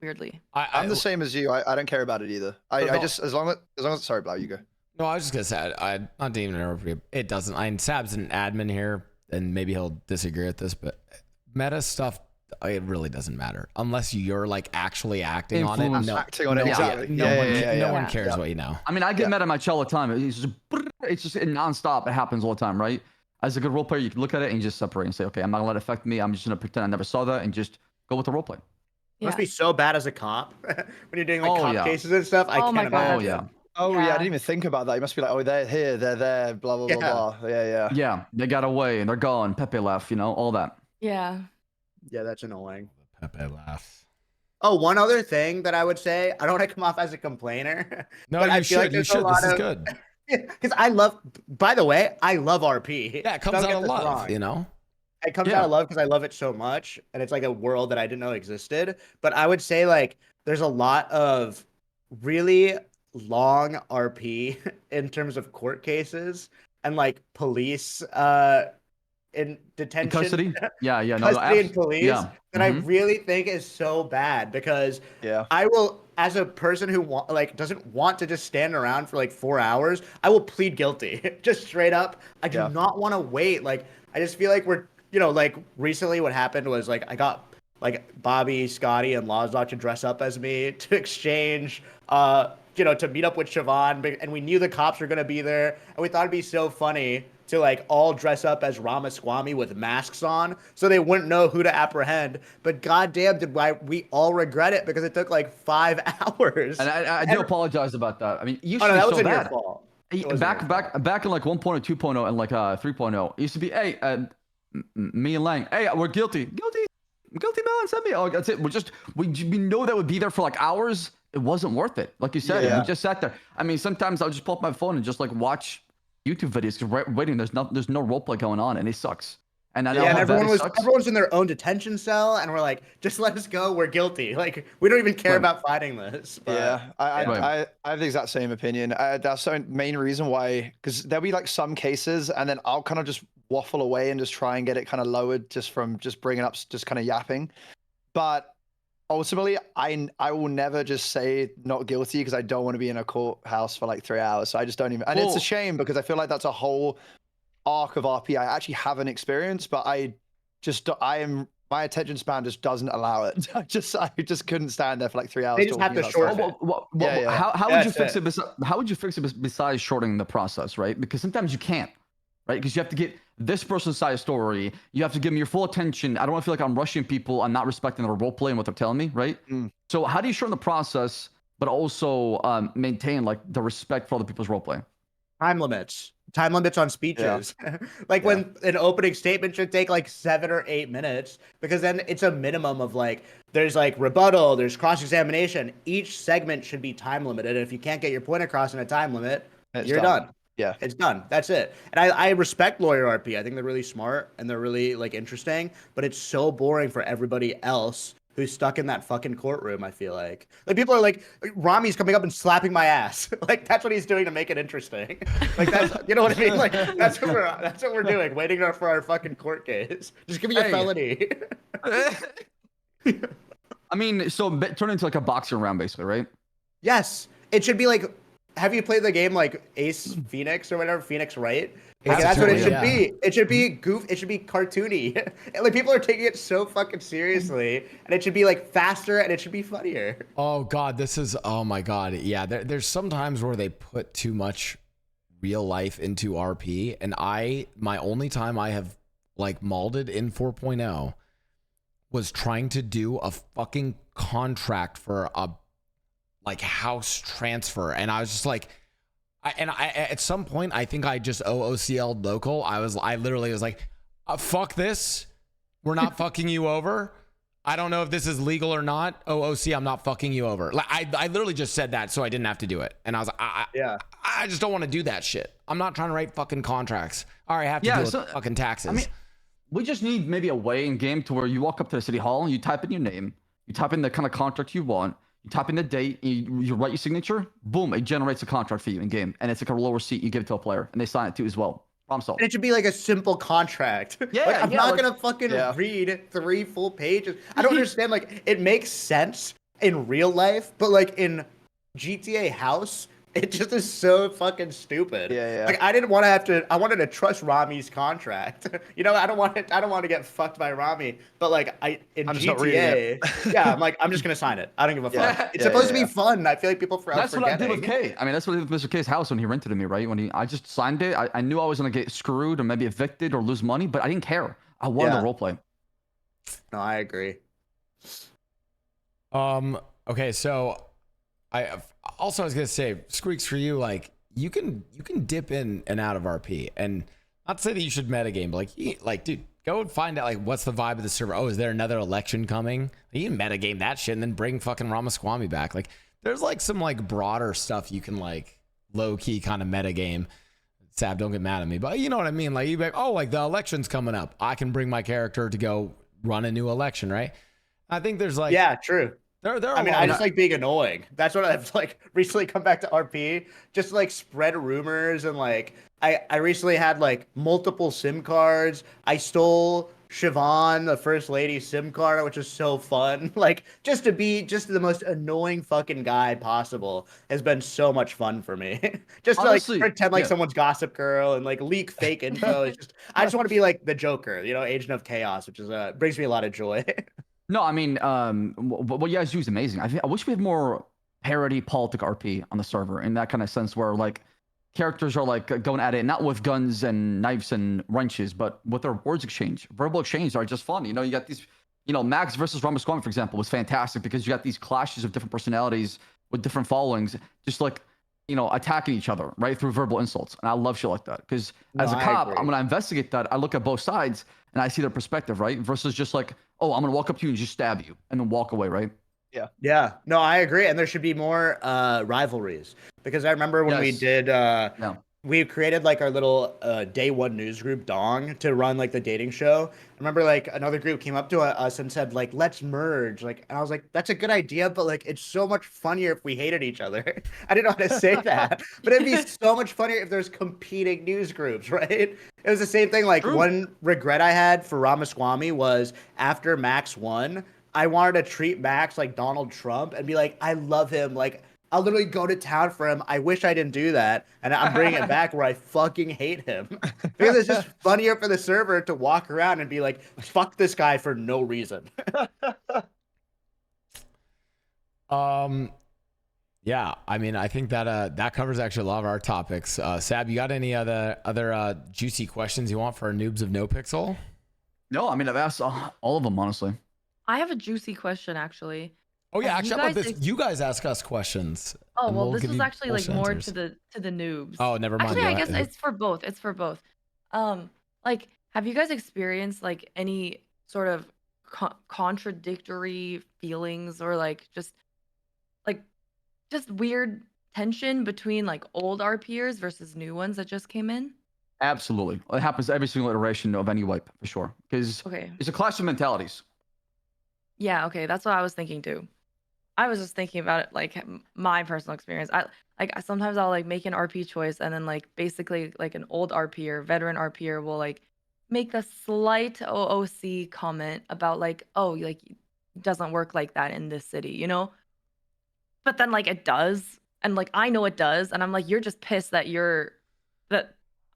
Weirdly, I'm the same as you. I don't care about it either. I just as long as sorry, Blau, you go. No, I was just gonna say I not even interrupt. It doesn't. I mean, Saab's an admin here, and maybe he'll disagree with this, but meta stuff, it really doesn't matter unless you're like actually acting on it. No, acting on it, exactly. No one cares what you know. I mean, I get meta in my chat all the time. It's just nonstop. It happens all the time, right? As a good role player, you can look at it and you just separate and say, okay, I'm not gonna let it affect me. I'm just gonna pretend I never saw that and just go with the role play. It must be so bad as a cop when you're doing like cop cases and stuff. I can't imagine. Oh yeah, I didn't even think about that. You must be like, oh, they're here, they're there, blah blah blah blah. Yeah, they got away and they're gone. Pepe left, all that. Yeah, that's annoying. Pepe laughs. Oh, one other thing that I would say, I don't want to come off as a complainer. No, but you should. You should. This is good. Because I love. By the way, I love RP. Yeah, it comes out of love. It comes out of love because I love it so much, and it's like a world that I didn't know existed. But I would say like there's a lot of really long RP in terms of court cases and like police in detention, custody. Custody and police that I really think is so bad because I will, as a person who doesn't want to just stand around for like 4 hours, I will plead guilty just straight up. I do not want to wait. Like I just feel like we're like recently what happened was like I got like Bobby, Scotty, and Lozdoc to dress up as me to exchange to meet up with Siobhan, and we knew the cops were gonna be there, and we thought it'd be so funny to like all dress up as Ramasquamy with masks on, so they wouldn't know who to apprehend. But goddamn, did we all regret it because it took like 5 hours. And I do apologize about that. I mean, you should that be wasn't so your bad. fault. Back in like 1.0, 2.0, and like 3.0, it used to be, hey, me and Lang, hey, we're guilty, man, send me. Oh, that's it. We know that would be there for like hours. It wasn't worth it. Like you said, we just sat there. I mean, sometimes I'll just pull up my phone and just like watch YouTube videos because waiting, there's no roleplay going on, and it sucks. And I know everyone's in their own detention cell, and we're like, just let us go. We're guilty. Like we don't even care about fighting this. But, I have the exact same opinion. That's the main reason why, because there'll be like some cases, and then I'll kind of just waffle away and just try and get it kind of lowered just from just bringing up, just kind of yapping. But ultimately, I will never just say not guilty because I don't want to be in a courthouse for like 3 hours. So I just don't even. And it's a shame because I feel like that's a whole arc of RP I actually haven't experienced, but my attention span just doesn't allow it. I just couldn't stand there for like 3 hours. They just have to shorten it. How would you fix it? How would you fix it besides shortening the process, right? Because sometimes you can't, right? Because you have to get this person's side of story. You have to give them your full attention. I don't want to feel like I'm rushing people. I'm not respecting their role play and what they're telling me, right? So how do you shorten the process, but also maintain like the respect for other people's role play? Time limits on speeches. When an opening statement should take like 7 or 8 minutes, because then it's a minimum of like, there's like rebuttal, there's cross-examination. Each segment should be time limited. And if you can't get your point across in a time limit, you're done. Yeah, it's done. That's it. And I respect lawyer RP. I think they're really smart and they're really like interesting, but it's so boring for everybody else who's stuck in that fucking courtroom. I feel like people are like, Rami's coming up and slapping my ass. Like that's what he's doing to make it interesting. Like that's, you know what I mean? Like that's what we're doing, waiting for our fucking court case. Just give me a felony. I mean, so turn into like a boxing round, basically, right? Yes, it should be like. Have you played the game like Ace Phoenix or whatever? Phoenix Wright? Like, that's what it should be. It should be It should be cartoony. And, like people are taking it so fucking seriously, and it should be like faster and it should be funnier. Oh god, oh my god. Yeah, there's some times where they put too much real life into RP, and my only time I have like molded in 4.0 was trying to do a fucking contract for a like house transfer, and I was just like, at some point I think I just OOCL'd local. I literally was like, fuck this, we're not fucking you over. I don't know if this is legal or not. OOC, I'm not fucking you over. Like I literally just said that so I didn't have to do it, and I was like, I just don't want to do that shit. I'm not trying to write fucking contracts. All right, I have to deal with fucking taxes. I mean, we just need maybe a way in game to where you walk up to the city hall and you type in your name, you type in the kind of contract you want. You type in the date, you write your signature, boom, it generates a contract for you in game. And it's like a lower receipt, you give it to a player, and they sign it too as well. Problem solved. And it should be like a simple contract. Yeah, like, I'm yeah, not like- gonna fucking Yeah. read 3 full pages. I don't understand. Like, it makes sense in real life, but like in GTA House, it just is so fucking stupid. Yeah. Like, I didn't want to have to. I wanted to trust Rami's contract. You know, I don't want to get fucked by Rami. But like, in I'm just not reading GTA, yeah, I'm like, I'm just gonna sign it. I don't give a fuck. Yeah, It's yeah, supposed to yeah. be fun. I feel like people are That's what I did with forgetting. Kay. I mean, that's what I did with Mr. K's house when he rented to me, right? I just signed it. I knew I was gonna get screwed or maybe evicted or lose money, but I didn't care. I wanted Yeah. to roleplay. No, I agree. Okay, so I was gonna say, Squeex, for you, like you can dip in and out of RP, and not to say that you should metagame, but like dude, go and find out like what's the vibe of the server. Oh, is there another election coming? You can metagame that shit and then bring fucking Ramasquamy back. Like there's like some like broader stuff you can like low key kind of metagame. Saab, don't get mad at me, but you know what I mean. Like you be like, oh, like the election's coming up. I can bring my character to go run a new election, right? I think there's like Yeah, true. there are I a mean, lot I of- just like being annoying. That's what I've like recently come back to RP, just to, like spread rumors and like I recently had like multiple SIM cards. I stole Siobhan, the first lady's SIM card, which is so fun. Like just to be just the most annoying fucking guy possible has been so much fun for me. Just to Honestly, like pretend like yeah. someone's gossip girl and like leak fake info. It's just I just want to be like the Joker, you know, Agent of Chaos, which is brings me a lot of joy. No, I mean, what you guys do is amazing. I wish we had more parody politic RP on the server in that kind of sense where like characters are like going at it, not with guns and knives and wrenches, but with their words exchange. Verbal exchange are just fun. You know, you got these, you know, Max versus Ramasquamy, for example, was fantastic because you got these clashes of different personalities with different followings, just like, you know, attacking each other, right, through verbal insults. And I love shit like that because as a No, I cop, agree. when I investigate that, I look at both sides and I see their perspective, right? Versus just like, oh, I'm gonna walk up to you and just stab you and then walk away, right? Yeah, no, I agree, and there should be more rivalries because I remember when we Yes. did Yeah. we created like our little day one news group Dong to run like the dating show. I remember like another group came up to us and said like let's merge, like, and I was like that's a good idea, but like it's so much funnier if we hated each other. I didn't know how to say that, but it'd be so much funnier if there's competing news groups, right? It was the same thing. Like True. one regret I had for Ramasquamy was after Max won, I wanted to treat Max like Donald Trump and be like, I love him. Like, I'll literally go to town for him. I wish I didn't do that. And I'm bringing it back where I fucking hate him. Because it's just funnier for the server to walk around and be like, fuck this guy for no reason. Yeah, I mean, I think that that covers actually a lot of our topics. Saab, you got any other juicy questions you want for our Noobs of NoPixel? No, I mean, I've asked all of them, honestly. I have a juicy question actually. Oh yeah, Have you actually, how about guys this? ex- You guys ask us questions. Oh and well, we'll this give was you actually like bullshit more answers. to the noobs. Oh, never mind. Actually, go I guess ahead. it's for both. It's for both. Like, have you guys experienced like any sort of contradictory feelings or like just weird tension between like old RPers versus new ones that just came in? Absolutely. It happens every single iteration of any wipe, for sure. Because Okay. it's a clash of mentalities. Yeah, okay, that's what I was thinking too. I was just thinking about it like my personal experience. Sometimes I'll like make an RP choice and then like basically like an old RPer, veteran RPer will like make a slight OOC comment about like, oh, like it doesn't work like that in this city, you know? But then like it does, and like I know it does, and I'm like, you're just pissed that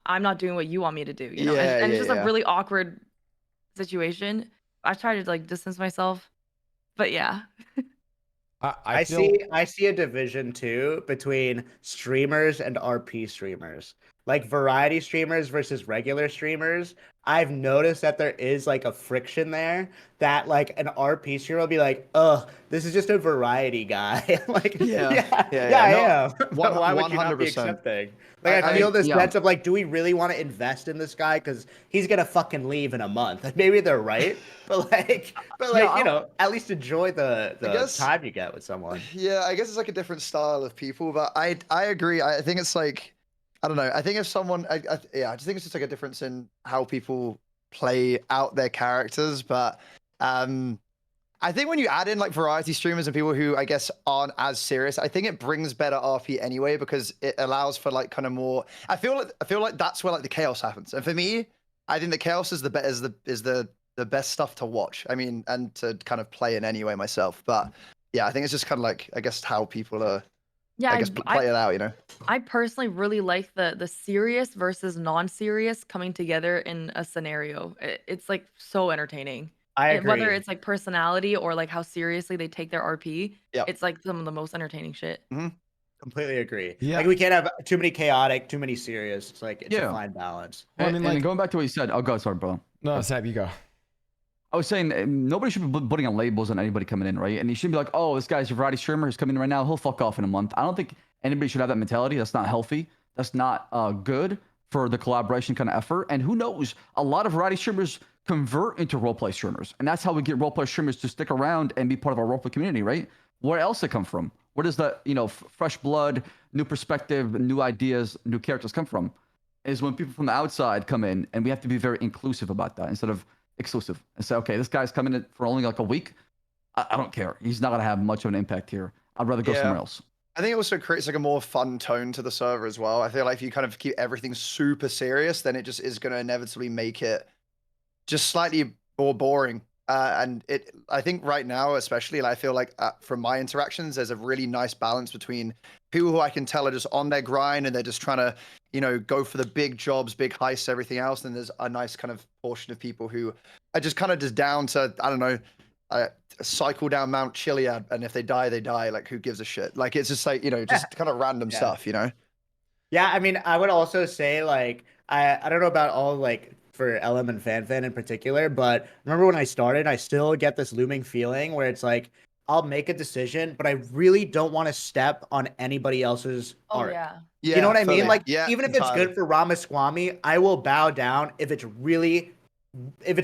I'm not doing what you want me to do, you know? Yeah, And it's yeah, just yeah. a really awkward situation. I try to like distance myself, but yeah. I feel, I see a division too between streamers and RP streamers. Like variety streamers versus regular streamers. I've noticed that there is like a friction there that like an RP streamer will be like, "Ugh, this is just a variety guy." Like, Yeah, I yeah. am. But why would you not be 100%. accepting? Like, I I- feel this yeah. sense of like, do we really want to invest in this guy because he's gonna fucking leave in a month? And maybe they're right, but like, Yeah, you know, at least enjoy the guess- time you get with someone. Yeah, I guess it's like a different style of people, but I agree. I think it's like, I don't know. I think if someone, I just think it's just like a difference in how people play out their characters. But I I think when you add in like variety streamers and people who I guess aren't as serious, I think it brings better RP anyway because it allows for like kind of more. I feel like that's where like the chaos happens. And for me, I think the chaos is the best stuff to watch. I mean, and to kind of play in anyway myself. But yeah, I think it's just kind of like I guess how people are. Yeah, I guess play it out, you know. I personally really like the serious versus non-serious coming together in a scenario. It's like so entertaining. I agree. Whether it's like personality or like how seriously they take their RP, Yep. it's like some of the most entertaining shit. Completely agree. Yeah. Like we can't have too many chaotic, too many serious. It's like it's Yeah. a fine balance. Well, I mean, and like- going back to what you said, oh, go, sorry, bro. No, Saab, you go. I was saying nobody should be putting on labels on anybody coming in, right? And you shouldn't be like, oh, this guy's a variety streamer who's coming in right now. He'll fuck off in a month. I don't think anybody should have that mentality. That's not healthy. That's not good for the collaboration kind of effort. And who knows? A lot of variety streamers convert into roleplay streamers, and that's how we get roleplay streamers to stick around and be part of our roleplay community, right? Where else it come from? Where does the fresh blood, new perspective, new ideas, new characters come from? Is when people from the outside come in, and we have to be very inclusive about that instead of exclusive and say, okay, this guy's coming in for only like a week. I don't care. He's not gonna have much of an impact here. I'd rather go somewhere else. I think it also creates like a more fun tone to the server as well. I feel like if you kind of keep everything super serious, then it just is going to inevitably make it just slightly more boring. And I think right now, especially, I feel like from my interactions, there's a really nice balance between people who I can tell are just on their grind and they're just trying to, go for the big jobs, big heists, everything else. And there's a nice kind of portion of people who are just kind of just down to, I don't know, cycle down Mount Chiliad, and if they die, they die. Like, who gives a shit? Like, it's just like, just kind of random stuff, Yeah, I mean, I would also say like I don't know about all like for Ellum and FanFan in particular, but remember when I started, I still get this looming feeling where it's like I'll make a decision, but I really don't want to step on anybody else's art. Yeah. Yeah, you know what I fully. mean? Like, Yeah, even if it's good for Ramasquamy, I will bow down if it's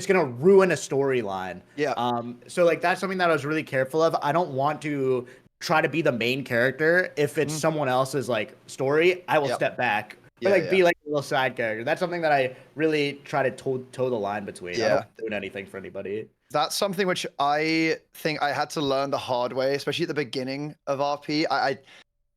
gonna ruin a storyline. Yeah. So like that's something that I was really careful of. I don't want to try to be the main character. If it's someone else's like story, I will step back. Or be like a little side character. That's something that I really try to toe the line between. I don't do anything for anybody. That's something which I think I had to learn the hard way, especially at the beginning of RP.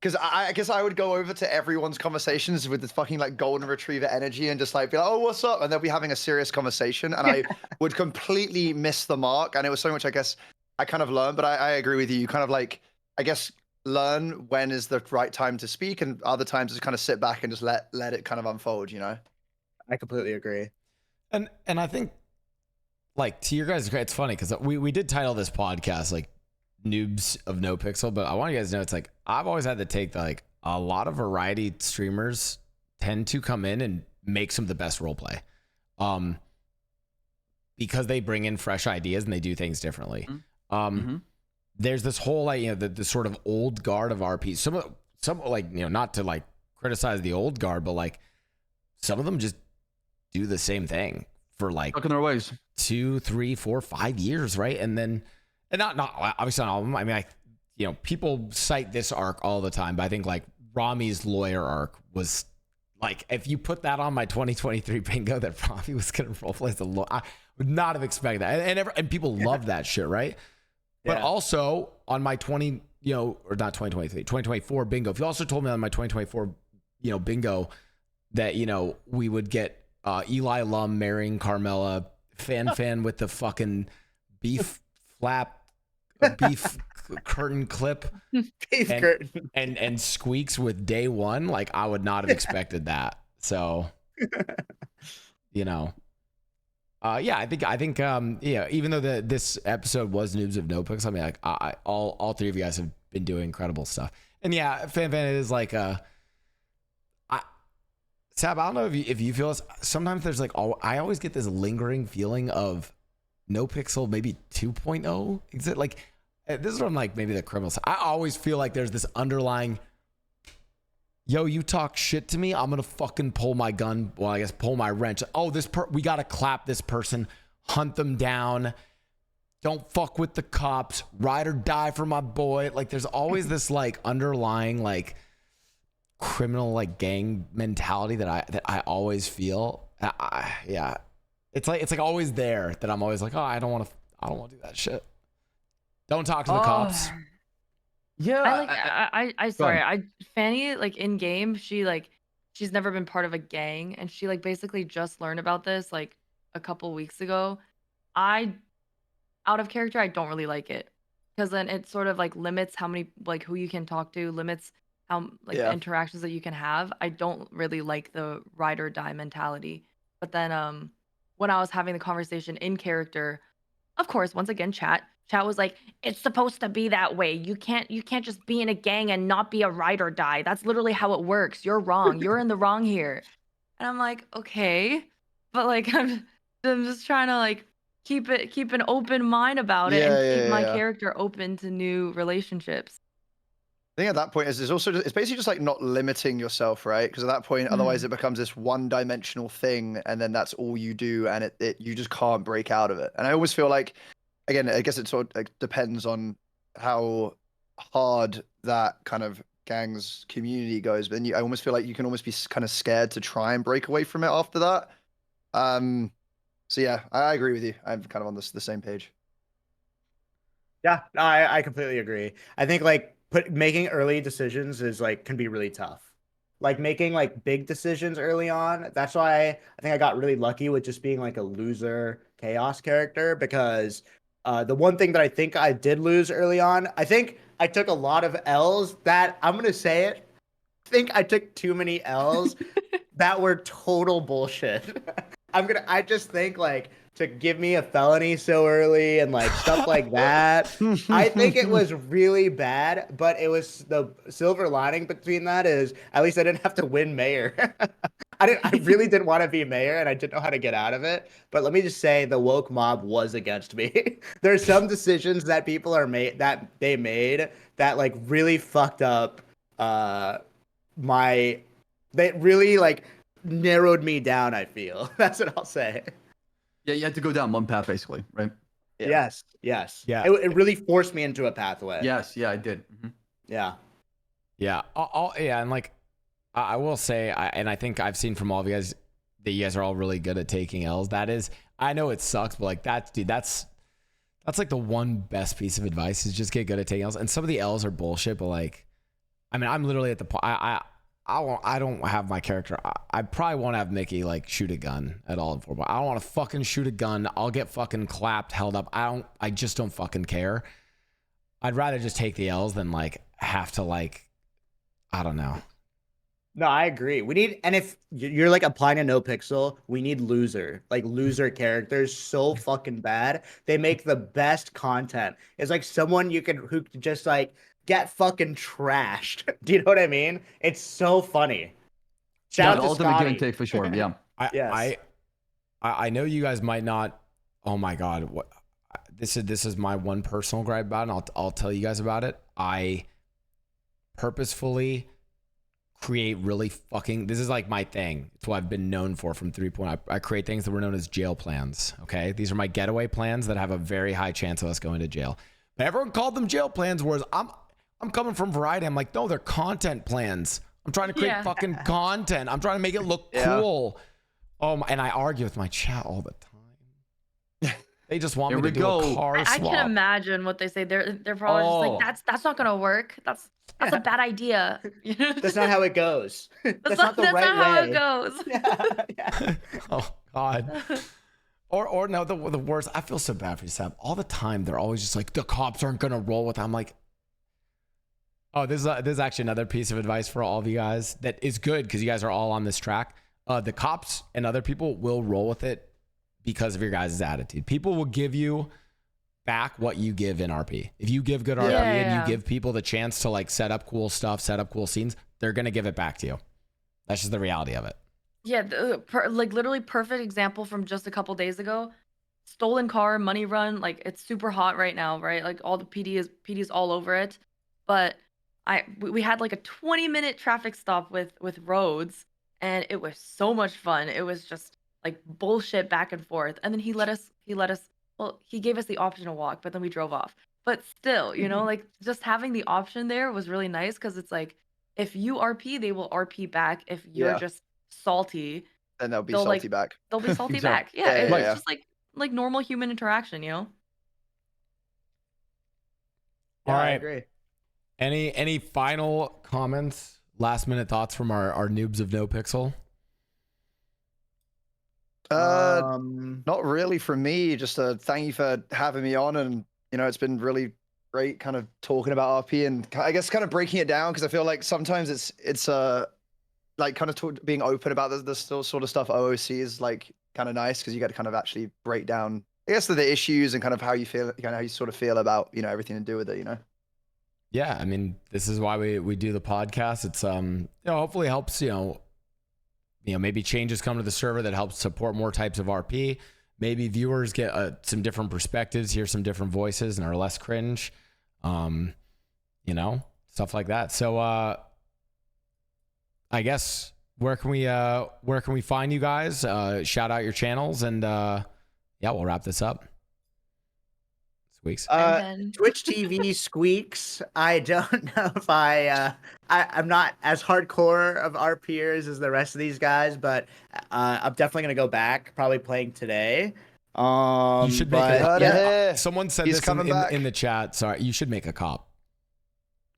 Because I guess I would go over to everyone's conversations with this fucking like golden retriever energy and just like be like, oh, what's up? And they'll be having a serious conversation. And I would completely miss the mark. And it was so much, I guess, I kind of learned. But I agree with you. You kind of like, I guess, learn when is the right time to speak and other times just kind of sit back and just let it kind of unfold, I completely agree. And I think, like, to your guys, it's funny because we did title this podcast like Noobs of NoPixel, but I want you guys to know it's like I've always had to take like a lot of variety streamers tend to come in and make some of the best roleplay, because they bring in fresh ideas and they do things differently. There's this whole like the sort of old guard of RP. Some like not to like criticize the old guard, but like some of them just do the same thing for like Stuck in their ways. 2, 3, 4, 5 years, right? And then, and not obviously not all of them. I mean, people cite this arc all the time, but I think like Rami's lawyer arc was like, if you put that on my 2023 bingo, that Rami was gonna roleplay as a lawyer, I would not have expected that. And people love that shit, right? But also on my 2024 bingo, if you also told me on my 2024, bingo that, we would get Eli Lum marrying Carmela, FanFan with the fucking beef curtain clip, and Squeex with day one, like I would not have expected that. So, I think even though this episode was Noobs of NoPixel, I mean, like all three of you guys have been doing incredible stuff. And yeah, FanFan is like Saab, I don't know if you feel this. Sometimes there's like I always get this lingering feeling of NoPixel maybe 2.0. Is it like this is what I'm like maybe the criminals. I always feel like there's this underlying, yo, you talk shit to me, I'm gonna fucking pull my gun. Well, I guess pull my wrench. Oh, we gotta clap this person, hunt them down. Don't fuck with the cops. Ride or die for my boy. Like there's always this like underlying like criminal like gang mentality that I always feel. It's like always there that I'm always like, oh, I don't want to do that shit. Don't talk to the cops. Yeah. I sorry. Fanny, like in game, she's never been part of a gang, and she like basically just learned about this like a couple weeks ago. Out of character, I don't really like it, because then it sort of like limits how many like who you can talk to, limits how like the interactions that you can have. I don't really like the ride or die mentality. But then when I was having the conversation in character, of course, once again, chat was like, it's supposed to be that way. You can't just be in a gang and not be a ride or die. That's literally how it works. You're wrong. You're in the wrong here. And I'm like, okay, but like I'm just trying to like keep an open mind about it, and keep my character open to new relationships. I think at that point is also it's basically just like not limiting yourself, right? Because at that point, otherwise it becomes this one-dimensional thing, and then that's all you do, and you just can't break out of it. And I always feel like, again, I guess it sort of like depends on how hard that kind of gang's community goes. But then I almost feel like you can almost be kind of scared to try and break away from it after that. So yeah, I agree with you. I'm kind of on the same page. Yeah, I completely agree. I think like making early decisions is like can be really tough. Like making like big decisions early on. That's why I think I got really lucky with just being like a loser chaos character, because the one thing that I think I did lose early on, I think I took a lot of L's that I'm gonna say it. I think I took too many L's that were total bullshit. I just think like to give me a felony so early and like stuff like that. I think it was really bad, but it was the silver lining between that is at least I didn't have to win mayor. I really didn't want to be mayor, and I didn't know how to get out of it. But let me just say the woke mob was against me. There's some decisions that people made that like really fucked up they really like narrowed me down, I feel. That's what I'll say. Yeah, you had to go down one path, basically, right? Yeah. Yes. Yeah. It really forced me into a pathway. Yes. Yeah, I did. Yeah. Yeah. And like, I will say, and I think I've seen from all of you guys that you guys are all really good at taking L's. I know it sucks, but like that's like the one best piece of advice is just get good at taking L's. And some of the L's are bullshit, but like, I mean, I'm literally at the point, I don't have my character. I probably won't have Mickey like shoot a gun at all in 4.0. I don't want to fucking shoot a gun. I'll get fucking clapped, held up. I just don't fucking care. I'd rather just take the L's than like have to like, I don't know. No, I agree. We need, and if you're like applying a NoPixel, we need loser characters so fucking bad. They make the best content. It's like someone who could just like get fucking trashed. Do you know what I mean? It's so funny. Shout out to ultimate Scotty. give and take for sure. Yeah. I know you guys might not. Oh my god, what? This is my one personal gripe about it, and I'll tell you guys about it. I purposefully create really fucking. This is like my thing. It's what I've been known for from 3.0. I create things that were known as jail plans. Okay, these are my getaway plans that have a very high chance of us going to jail. But everyone called them jail plans, whereas I'm coming from Variety. I'm like, no, they're content plans. I'm trying to create fucking content. I'm trying to make it look cool. And I argue with my chat all the time. They just want me to do a car swap. I can imagine what they say. They're probably just like, that's not gonna work. That's a bad idea. That's not how it goes. That's not the right way. How it goes. Yeah. Oh God. Or no, the worst. I feel so bad for you, Saab. All the time, they're always just like, the cops aren't gonna roll with them. I'm like, oh, this is actually another piece of advice for all of you guys that is good because you guys are all on this track. The cops and other people will roll with it because of your guys' attitude. People will give you back what you give in RP. If you give good RP and you give people the chance to like set up cool stuff, set up cool scenes, they're gonna give it back to you. That's just the reality of it. Yeah, like literally perfect example from just a couple days ago. Stolen car, money run, like it's super hot right now, right? Like all the PD's all over it. But we had like a 20-minute traffic stop with roads, and it was so much fun. It was just like bullshit back and forth. And then he gave us the option to walk, but then we drove off. But still, like just having the option there was really nice because it's like if you RP, they will RP back. If you're just salty, then they'll be salty back. They'll be salty back. Yeah, it's just like normal human interaction, All I right. agree. Any final comments, last minute thoughts from our noobs of NoPixel? Not really from me. Just thank you for having me on, and it's been really great kind of talking about RP and I guess kind of breaking it down, because I feel like sometimes it's like kind of being open about the sort of stuff OOC is like kind of nice, because you get to kind of actually break down, I guess, the issues and kind of how you feel, kind of how you sort of feel about everything to do with it. Yeah, I mean, this is why we do the podcast. It's hopefully helps maybe changes come to the server that helps support more types of RP. Maybe viewers get some different perspectives, hear some different voices, and are less cringe. Stuff like that. So I guess where can we find you guys? Shout out your channels, and we'll wrap this up. Squeex. Twitch TV Squeex. I don't know if I'm not as hardcore of RPers as the rest of these guys, but I'm definitely gonna go back, probably playing today. You should make someone said He's this coming back. in the chat. Sorry, you should make a cop.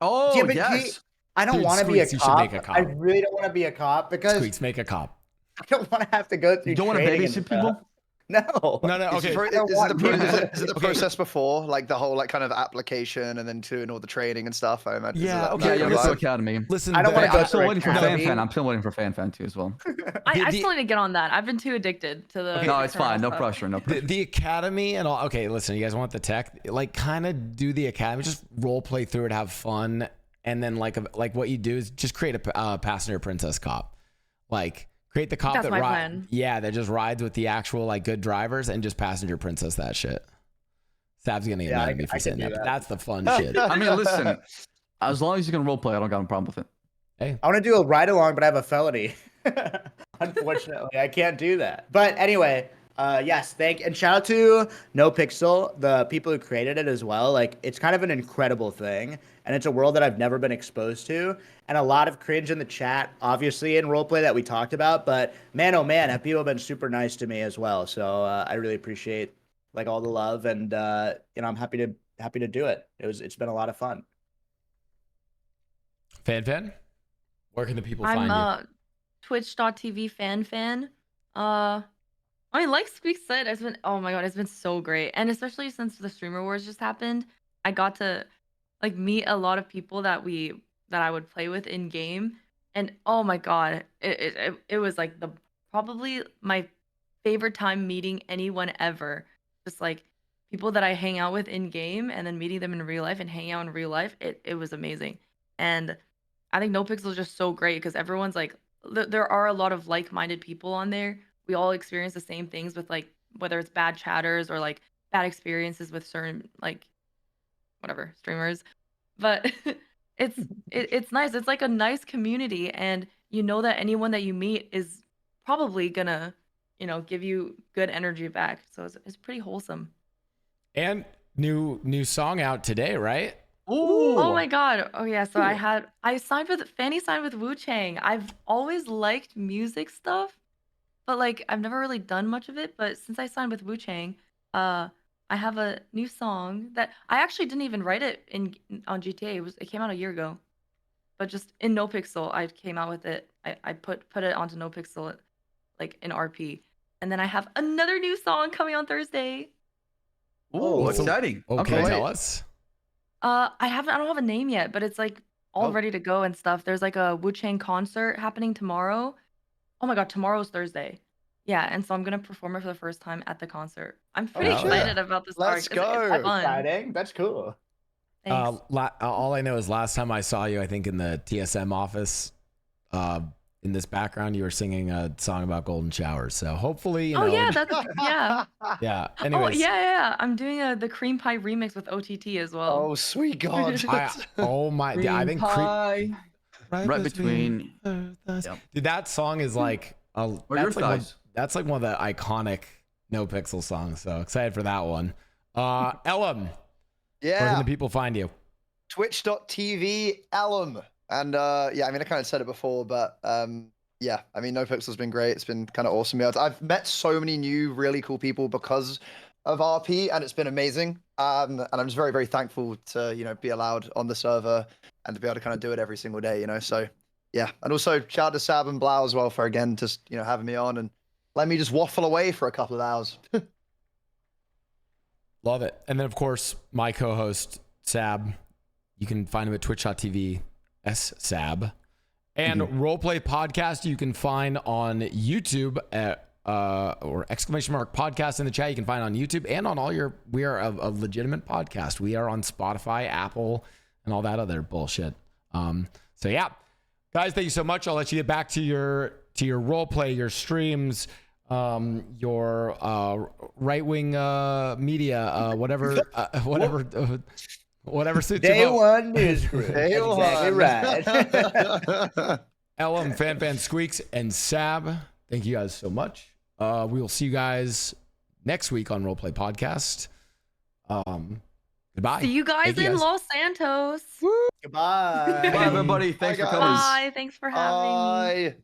Oh, Yeah, but yes. I don't Dude, want to be a Squeex, you should cop. make a cop. I really don't want to be a cop because Squeex, make a cop. I don't want to have to go through. You don't want to training babysit and people? stuff. No. No, okay. Is it the process before, like the whole kind of application and then doing all the training and stuff? I imagine. Yeah, Is okay, that Yeah, listen- Roleplay Academy. Listen, I don't wanna go I'm still through waiting for academy. FanFan. I'm still waiting for FanFan too as well. I still need to get on that. I've been too addicted to the. No, it's fine. No stuff. pressure. No pressure. the academy and all. Okay, listen, you guys want the tech? Like, kind of do the academy. Just role play through it, have fun, and then like what you do is just create a passenger princess cop. Like, create the cop That's that my plan. that just rides with the actual like good drivers, and just passenger princess that shit. Saab's gonna get mad at me for saying that, but that's the fun shit. I mean, listen. As long as you can roleplay, I don't got a problem with it. Hey, I want to do a ride along, but I have a felony. Unfortunately, I can't do that. But anyway, yes, and shout out to NoPixel, the people who created it as well. Like, it's kind of an incredible thing, and it's a world that I've never been exposed to. And a lot of cringe in the chat, obviously in roleplay that we talked about. But man, oh man, have people been super nice to me as well. So I really appreciate like all the love, and I'm happy to do it. It's been a lot of fun. FanFan, where can the people find you? I'm twitch.tv FanFan. I mean, like Squeak said, it's been so great. And especially since the Streamer Wars just happened, I got to like meet a lot of people that I would play with in game. And oh my god, it was like probably my favorite time meeting anyone ever. Just like people that I hang out with in game and then meeting them in real life and hanging out in real life. It was amazing. And I think NoPixel is just so great because everyone's like, there are a lot of like-minded people on there. We all experience the same things with like whether it's bad chatters or like bad experiences with certain like whatever streamers, but it's nice. It's like a nice community, and you know that anyone that you meet is probably gonna give you good energy back. So it's pretty wholesome. And new song out today, right? Ooh. Oh my god. Oh yeah. So Fanny signed with Wu Chang. I've always liked music stuff, but like I've never really done much of it. But since I signed with Wu Chang, I have a new song that I actually didn't even write it on GTA. It came out a year ago, but just in NoPixel, I came out with it. I put it onto NoPixel, like in RP, and then I have another new song coming on Thursday. Ooh, exciting. Okay, tell us. I don't have a name yet, but it's like all Oh. ready to go and stuff. There's like a Wu Chang concert happening tomorrow. Oh my god, tomorrow's Thursday. Yeah, and so I'm gonna perform it for the first time at the concert. I'm pretty Oh, yeah. excited about this Let's arc. go. It's That's fun. exciting. That's cool. Thanks. All I know is last time I saw you, I think in the TSM office, in this background, you were singing a song about golden showers. So hopefully, yeah, yeah. yeah. Oh Anyways, yeah. I'm doing the cream pie remix with OTT as well. Oh, sweet God. I think pie. Right between. Yep. Dude, that song is like that's like one of the iconic NoPixel songs. So excited for that one. Ellum, where can Yeah. the people find you? Twitch.tv Ellum. And I mean, I kind of said it before, but yeah, I mean, NoPixel's been great. It's been kind of awesome. I've met so many new, really cool people because of RP, and it's been amazing. And I'm just very, very thankful to be allowed on the server and to be able to kind of do it every single day. So yeah, and also shout out to Ssaab and Blau as well for again just having me on and let me just waffle away for a couple of hours. Love it. And then of course my co-host Saab, you can find him at twitch.tv Ssaab. And Roleplay Podcast you can find on YouTube at or !podcast in the chat. You can find on YouTube and on all your. We are a legitimate podcast. We are on Spotify, Apple, and all that other bullshit. So yeah, guys, thank you so much. I'll let you get back to your roleplay, your streams, your right wing media, whatever suits Day your vote. one news group. Exactly right. Ellum, FanFan, Squeex, and Saab. Thank you guys so much. We will see you guys next week on Roleplay Podcast. Goodbye. See you guys in Los Santos. Goodbye. Bye, everybody. Thanks for coming. Bye. Thanks for having me. Bye.